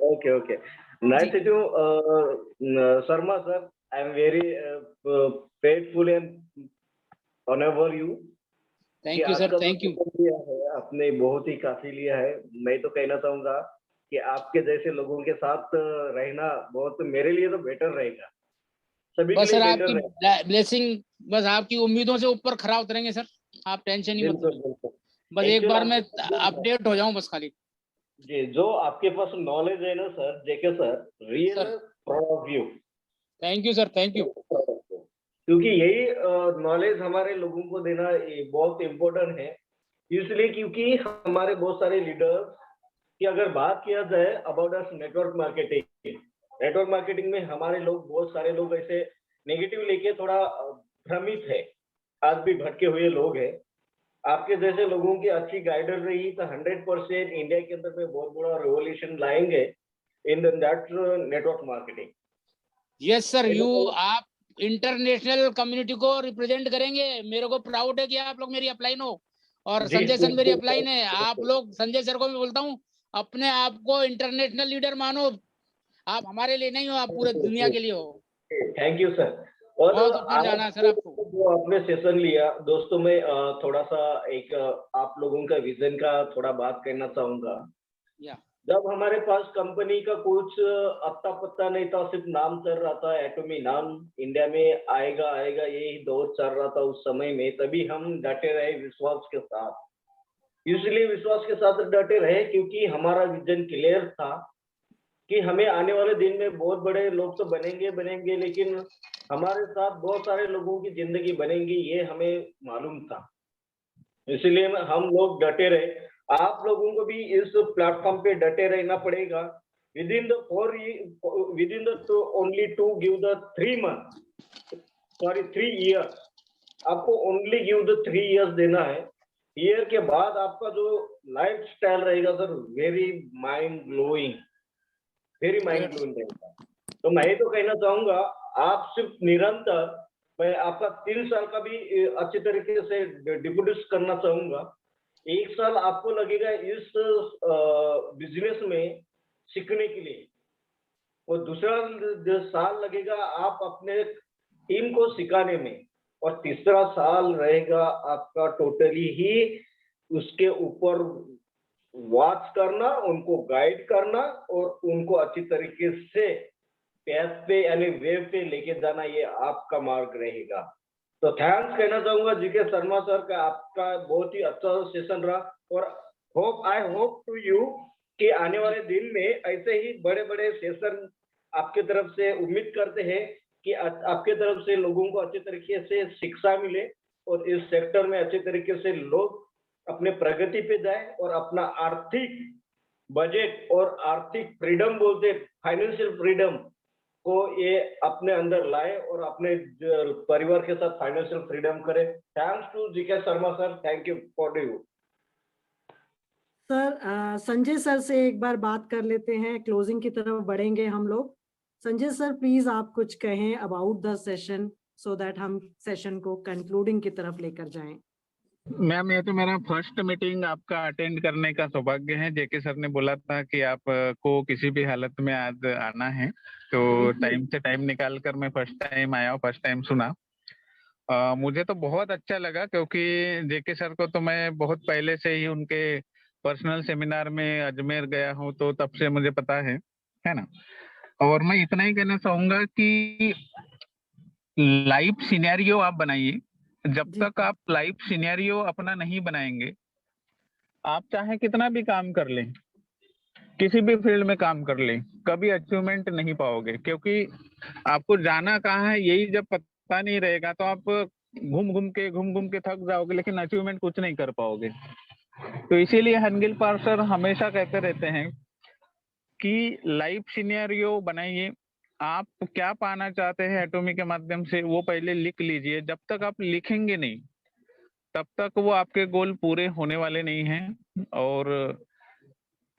Okay okay, nice to Sharma sir. I am very grateful and honor you thank you sir, thank you. लिया है आपने, बहुत ही काफी लिया है। मैं तो कहना चाहूंगा कि आपके जैसे लोगों के साथ रहना बहुत मेरे लिए तो बेटर रहेगा, सभी के बस लिए सर बेटर आपकी रहेगा। ब्लेसिंग, बस आपकी उम्मीदों से ऊपर खरा उतरेंगे सर, आप टेंशन ही मत बिल्कुल लो। बिल्कुल। बस एक Actually, बार मैं आपके अपडेट हो जाऊं बस खाली। जी, जो आपके पास नॉलेज है ना sir, JK sir, real sir proud of you. Thank you sir, thank you. क्योंकि यही नॉलेज हमारे लोगों को देना ये बहुत इम्पोर्टेंट है। इसलिए क्योंकि हमारे बहुत सारे लीडर्स की अगर बात किया जाए अबाउट अस नेटवर्क मार्केटिंग में हमारे लोग, बहुत सारे लोग ऐसे नेगेटिव लेके थोड़ा भ्रमित है, आज भी भटके हुए लोग हैं। आपके जैसे लोगों की अच्छी गाइडेंस रही तो 100% इंडिया के अंदर में बहुत बड़ा रिवॉल्यूशन लाएंगे in that network marketing. Yes sir, आप इंटरनेशनल कम्युनिटी को रिप्रेजेंट करेंगे। मेरे को प्राउड है कि आप लोग मेरी अपलाइन हो, और जी, संजय सर मेरी जी, अपलाइन है। आप लोग, संजय सर को मैं बोलता हूँ, अपने आप को इंटरनेशनल लीडर मानो। आप हमारे लिए नहीं हो, आप पूरे दुनिया के लिए हो। Thank you sir. और बहुत ऊपर जाना है सर आपको। जो आपने सेशन लिया दोस्तों, में थोड़ा सा एक आप लोगों का विजन का थोड़ा बात करना चाहूंगा। या जब हमारे पास कंपनी का कुछ अत्ता पत्ता नहीं था, सिर्फ नाम चल रहा था, एटॉमी नाम इंडिया में आएगा आएगा यही दौर चल रहा था उस समय में, तभी हम डटे रहे विश्वास के साथ। इसलिए विश्वास के साथ डटे रहे क्योंकि हमारा विजन क्लियर था कि हमें आने वाले दिन में बहुत बड़े लोग तो बनेंगे, लेकिन हमारे साथ बहुत सारे लोगों की जिंदगी बनेगी, ये हमें मालूम था। इसलिए हम लोग डटे रहे। आप लोगों को भी इस प्लेटफॉर्म पे डटे रहना पड़ेगा। Within the only to give the 3 months, sorry 3 years, आपको ओनली गिव द 3 years देना है। ईयर के बाद आपका जो लाइफ स्टाइल रहेगा सर, वेरी माइंड ब्लोइंग रहेगा। तो मैं तो कहना चाहूंगा, आप सिर्फ निरंतर, मैं आपका 3 साल का भी अच्छे तरीके से डिप्यूटिस करना चाहूंगा। 1 साल आपको लगेगा इस बिजनेस में सीखने के लिए, और दूसरा साल लगेगा आप अपने टीम को सिखाने में, और तीसरा साल रहेगा आपका टोटली ही उसके ऊपर वॉच करना, उनको गाइड करना और उनको अच्छी तरीके से पैथ पे यानी वेव पे लेके जाना, ये आपका मार्ग रहेगा। तो थैंक्स कहना चाहूंगा जीके शर्मा सर का, आपका बहुत ही अच्छा सेशन रहा, और आई होप टू यू कि आने वाले दिन में ऐसे ही बड़े बड़े सेशन आपके तरफ से उम्मीद करते हैं कि आपके तरफ से लोगों को अच्छे तरीके से शिक्षा मिले, और इस सेक्टर में अच्छे तरीके से लोग अपने प्रगति पे जाए, और अपना आर्थिक बजट और आर्थिक फ्रीडम बोलते, फाइनेंशियल फ्रीडम को ये अपने अंदर लाए, और अपने परिवार के साथ फाइनेंशियल फ्रीडम करे। Thanks to GK Sharma sir, thank you for you. Sir Sanjay sir से एक बार बात कर लेते हैं, क्लोजिंग की तरफ बढ़ेंगे हम लोग। संजय सर प्लीज आप कुछ कहें about the session so that हम सेशन को कंक्लूडिंग की तरफ लेकर जाएं। मैम, ये तो मेरा फर्स्ट मीटिंग आपका अटेंड करने का सौभाग्य है। जेके सर ने बोला था कि आप को किसी भी हालत में आज आना है, तो टाइम से टाइम निकाल कर मैं फर्स्ट टाइम आया हूँ, फर्स्ट टाइम सुना। मुझे तो बहुत अच्छा लगा, क्योंकि जेके सर को तो मैं बहुत पहले से ही उनके पर्सनल सेमिनार में अजमेर गया हूँ, तो तब से मुझे पता है ना। और मैं इतना ही कहना चाहूंगा कि लाइव सिनेरियो आप बनाइए। जब तक आप लाइव सिनेरियो अपना नहीं बनाएंगे, आप चाहे कितना भी काम कर लें, किसी भी फील्ड में काम कर लें, कभी अचीवमेंट नहीं पाओगे। क्योंकि आपको जाना कहाँ है यही जब पता नहीं रहेगा, तो आप घूम घूम के थक जाओगे, लेकिन अचीवमेंट कुछ नहीं कर पाओगे। तो इसीलिए हनगिल पार सर हमेशा कहते रहते हैं कि लाइव सिनेरियो बनाइए। आप क्या पाना चाहते हैं एटॉमी के माध्यम से, वो पहले लिख लीजिए। जब तक आप लिखेंगे नहीं, तब तक वो आपके गोल पूरे होने वाले नहीं हैं। और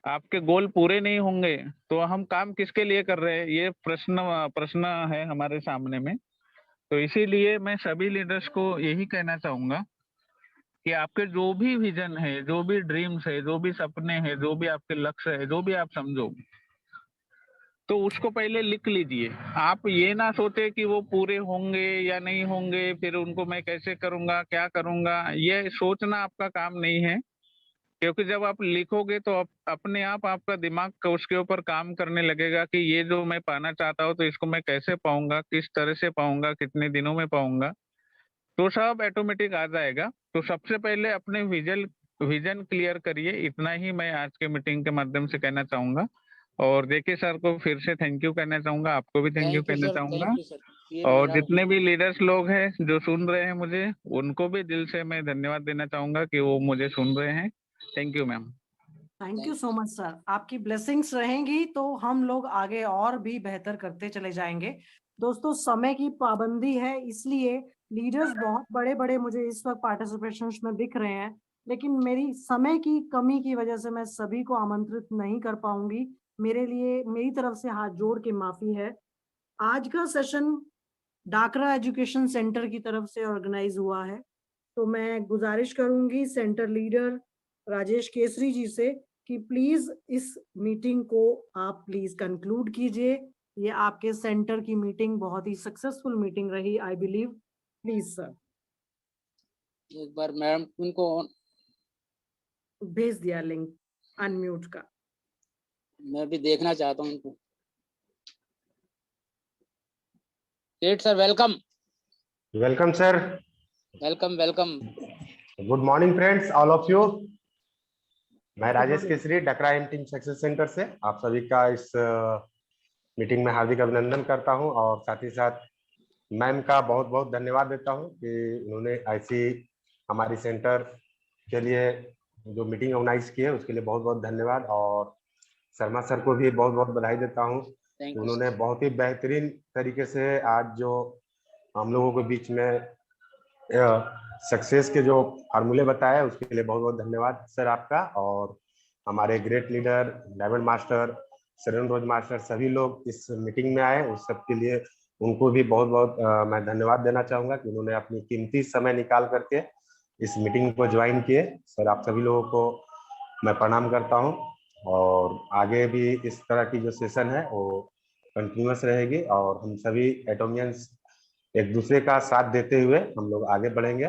आपके गोल पूरे नहीं होंगे तो हम काम किसके लिए कर रहे हैं, ये प्रश्न है हमारे सामने में। तो इसीलिए मैं सभी लीडर्स को यही कहना चाहूंगा कि आपके जो भी विजन है, जो भी ड्रीम्स है, जो भी सपने हैं, जो भी आपके लक्ष्य है, जो भी आप समझो, तो उसको पहले लिख लीजिए। आप ये ना सोचे कि वो पूरे होंगे या नहीं होंगे, फिर उनको मैं कैसे करूंगा, क्या करूंगा, ये सोचना आपका काम नहीं है। क्योंकि जब आप लिखोगे तो अपने आप आपका दिमाग उसके ऊपर काम करने लगेगा कि ये जो मैं पाना चाहता हूँ, तो इसको मैं कैसे पाऊंगा, किस तरह से पाऊंगा, कितने दिनों में पाऊंगा, तो सब ऑटोमेटिक आ जाएगा। तो सबसे पहले अपने विजन क्लियर करिए। इतना ही मैं आज के मीटिंग के माध्यम से कहना चाहूंगा। और जेके सर को फिर से थैंक यू कहना चाहूंगा, आपको भी थैंक यू कहना सर, चाहूंगा। Thank you sir. ये और मेरा जितने भी लीडर्स लोग हैं जो सुन रहे हैं मुझे, उनको भी दिल से मैं धन्यवाद देना चाहूंगा कि वो मुझे सुन रहे हैं। Thank you ma'am. Thank you so much sir. आपकी ब्लेसिंग्स रहेंगी तो हम लोग आगे और भी बेहतर करते चले जाएंगे। दोस्तों समय की पाबंदी है, इसलिए लीडर्स बहुत बड़े बड़े मुझे इस वक्त पार्टिसिपेशन में दिख रहे हैं, लेकिन मेरी समय की कमी की वजह से मैं सभी को आमंत्रित नहीं कर पाऊंगी। मेरे लिए मेरी तरफ से हाथ जोड़ के माफी है। आज का सेशन डाकरा एजुकेशन सेंटर की तरफ से ऑर्गेनाइज हुआ है, तो मैं गुजारिश करूंगी सेंटर लीडर राजेश केसरी जी से कि प्लीज इस मीटिंग को आप प्लीज कंक्लूड कीजिए। ये आपके सेंटर की मीटिंग बहुत ही सक्सेसफुल मीटिंग रही, आई बिलीव। Please sir. एक बार मैडम उनको भेज दिया लिंक अनम्यूट का। मैं भी देखना चाहता हूँ उनको। Seth sir welcome. Welcome sir. Welcome welcome. Good morning friends, all of you. मैं Rajesh Kesari, Dakra M team success centre से आप सभी का इस मीटिंग में हार्दिक अभिनंदन करता हूं, और साथ ही साथ मैम का बहुत बहुत धन्यवाद देता हूं कि उन्होंने ऐसी हमारी सेंटर के लिए जो मीटिंग ऑर्गेनाइज की है उसके लिए बहुत बहुत धन्यवाद। और शर्मा सर को भी बहुत बहुत बधाई देता हूं, उन्होंने बहुत ही बेहतरीन तरीके से आज जो हम लोगों के बीच में सक्सेस के जो फार्मूले बताए उसके लिए बहुत बहुत धन्यवाद सर आपका। और हमारे ग्रेट लीडर डायमंड मास्टर, शरण रोज मास्टर, सभी लोग इस मीटिंग में आए, उस सब के लिए उनको भी बहुत बहुत मैं धन्यवाद देना चाहूंगा कि उन्होंने अपनी कीमती समय निकाल करके इस मीटिंग को ज्वाइन किए। सर आप सभी लोगों को मैं प्रणाम करता हूं, और आगे भी इस तरह की जो सेशन है वो कंटिन्यूअस रहेगी, और हम सभी एटोमियंस एक दूसरे का साथ देते हुए हम लोग आगे बढ़ेंगे।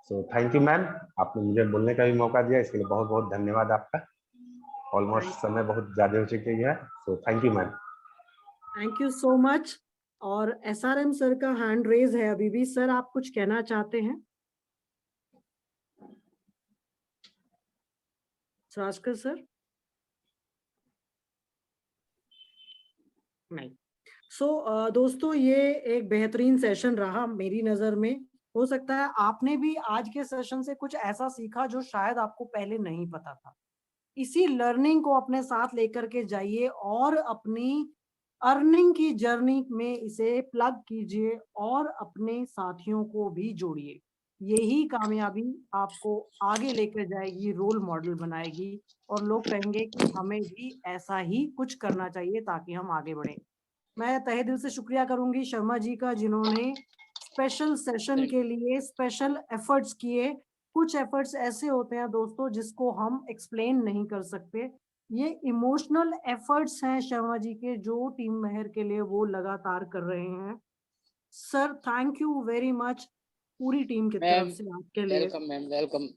सो थैंक यू मैम, आपने मुझे बोलने का भी मौका दिया, इसके लिए बहुत बहुत धन्यवाद आपका। ऑलमोस्ट समय बहुत ज्यादा हो चुकी है, so thank you ma'am. Thank you so much. और एसआरएम सर का हैंड रेज है अभी भी। सर आप कुछ कहना चाहते हैं? राजकर सर? नहीं। दोस्तों ये एक बेहतरीन सेशन रहा मेरी नजर में। हो सकता है आपने भी आज के सेशन से कुछ ऐसा सीखा जो शायद आपको पहले नहीं पता था। इसी लर्निंग को अपने साथ लेकर के जाइए और अपनी अर्निंग की जर्नी में इसे प्लग कीजिए और अपने साथियों को भी जोड़िए। यही कामयाबी आपको आगे लेकर जाएगी, रोल मॉडल बनाएगी और लोग कहेंगे कि हमें भी ऐसा ही कुछ करना चाहिए ताकि हम आगे बढ़े। मैं तहे दिल से शुक्रिया करूंगी शर्मा जी का, जिन्होंने स्पेशल सेशन के लिए स्पेशल एफर्ट्स किए। कुछ एफर्ट्स ऐसे होते हैं दोस्तों जिसको हम एक्सप्लेन नहीं कर सकते। ये इमोशनल एफर्ट्स हैं शर्मा जी के, जो टीम मेहर के लिए वो लगातार कर रहे हैं। Sir thank you very much पूरी टीम की मैम तरफ से आपके लिए। Welcome ma'am, welcome.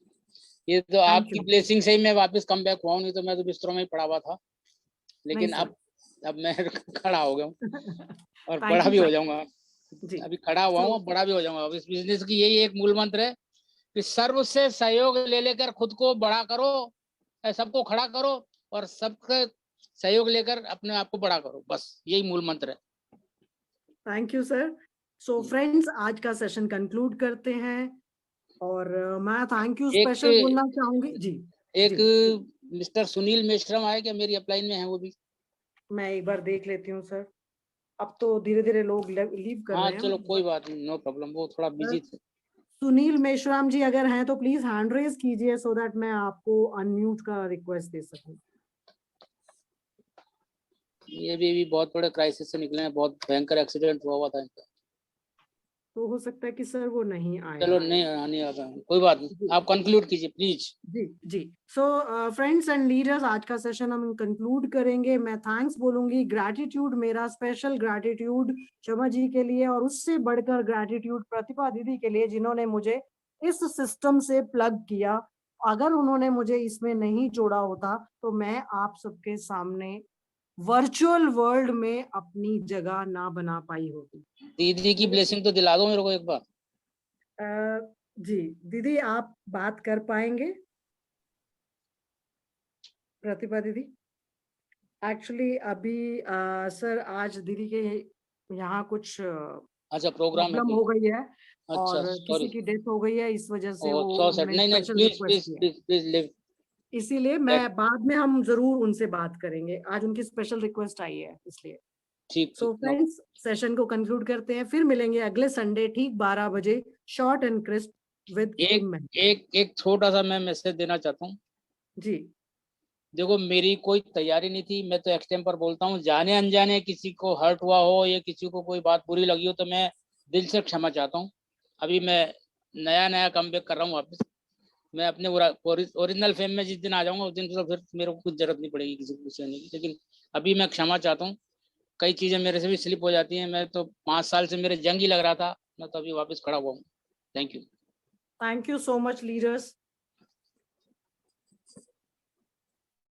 ये तो Thank आपकी you. ब्लेसिंग से ही मैं वापस कम बैक हुआ हूँ, नहीं तो मैं तो बिस्तरों में ही पड़ा हुआ था। लेकिन नहीं, अब मैं खड़ा हो गया हूँ और Thank बड़ा you, भी हो sir. जाऊंगा। जी अभी खड़ा हुआ हूँ, So- अब बड़ा भी हो जाऊंगा। अब इस बिजनेस की यही एक मूल मंत्र है कि सर्व से सहयोग ले लेकर खुद को बड़ा करो, सबको खड़ा करो और सबका सहयोग लेकर अपने आप को बड़ा करो, बस यही मूल मंत्र है। Thank you sir. So friends, आज का सेशन कंक्लूड करते हैं और मैं थैंक यू स्पेशल बोलना चाहूंगी। जी एक जी मिस्टर सुनील मेश्राम आए क्या, मेरी अपलाइन में है वो भी? मैं एक बार देख लेती हूँ सर। अब तो धीरे धीरे लोग लीव कर हाँ रहे हैं। चलो कोई बात नहीं, नो प्रॉब्लम, वो थोड़ा बिजी थे। सुनील मेश्राम जी अगर हैं तो प्लीज हैंड रेज कीजिए सो दैट मैं आपको अनम्यूट का रिक्वेस्ट दे सकूं। ये भी बहुत बड़े क्राइसिस से निकले हैं, बहुत भयंकर एक्सीडेंट हुआ था इनका। तो हो सकता है कि सर वो नहीं आए। चलो नहीं आता, कोई बात नहीं, आप कंक्लूड कीजिए प्लीज। जी जी। सो फ्रेंड्स एंड लीडर्स, आज का सेशन हम कंक्लूड करेंगे। मैं थैंक्स बोलूंगी, ग्रैटिट्यूड, मेरा स्पेशल ग्रैटिट्यूड शर्मा जी के लिए, और उससे बढ़कर ग्रैटिट्यूड प्रतिभा दीदी के लिए, जिन्होंने मुझे इस सिस्टम से प्लग किया। अगर उन्होंने मुझे इसमें नहीं जोड़ा होता तो मैं आप सबके सामने वर्चुअल वर्ल्ड में अपनी जगह ना बना पाई होती। दीदी की ब्लेसिंग तो दिला दो मेरे को एक बार। जी दीदी, आप बात कर पाएंगे? प्रतिभा दीदी, एक्चुअली अभी सर आज दीदी के यहाँ कुछ अच्छा प्रोग्राम है प्रॉब्लम कोई? हो गई है अच्छा और किसी सॉरी, की डेथ हो गई है, इस वजह से वो सो सैड। उन्होंने नहीं स्पेशल प्लीज रिक्वेस्ट प्लीज किया है। Please please live. इसीलिए मैं बाद में हम जरूर उनसे बात करेंगे, आज उनकी स्पेशल रिक्वेस्ट आई है इसलिए। ठीक सो फ्रेंड्स, सेशन को कंक्लूड करते हैं, फिर मिलेंगे अगले संडे ठीक 12 बजे, short and crisp with team में। एक छोटा सा मैं मैसेज देना चाहता हूँ। जी देखो मेरी कोई तैयारी नहीं थी, मैं तो एक्सटेम्पर बोलता हूँ। जाने अनजाने किसी को हर्ट हुआ हो या किसी को कोई बात बुरी लगी हो तो मैं दिल से क्षमा चाहता हूँ। अभी मैं नया कम बैक कर रहा हूँ वापस। मैं अपने ओरिजिनल फेम में जिस दिन आ जाऊंगा उस दिन तो फिर मेरे को कुछ जरूरत नहीं पड़ेगी किसी को पूछने की। लेकिन अभी मैं क्षमा चाहता हूँ, कई चीजें मेरे से भी स्लिप हो जाती हैं। मैं तो 5 साल से मेरे जंग ही लग रहा था, मैं तो अभी वापस खड़ा हुआ हूँ। Thank you so much leaders.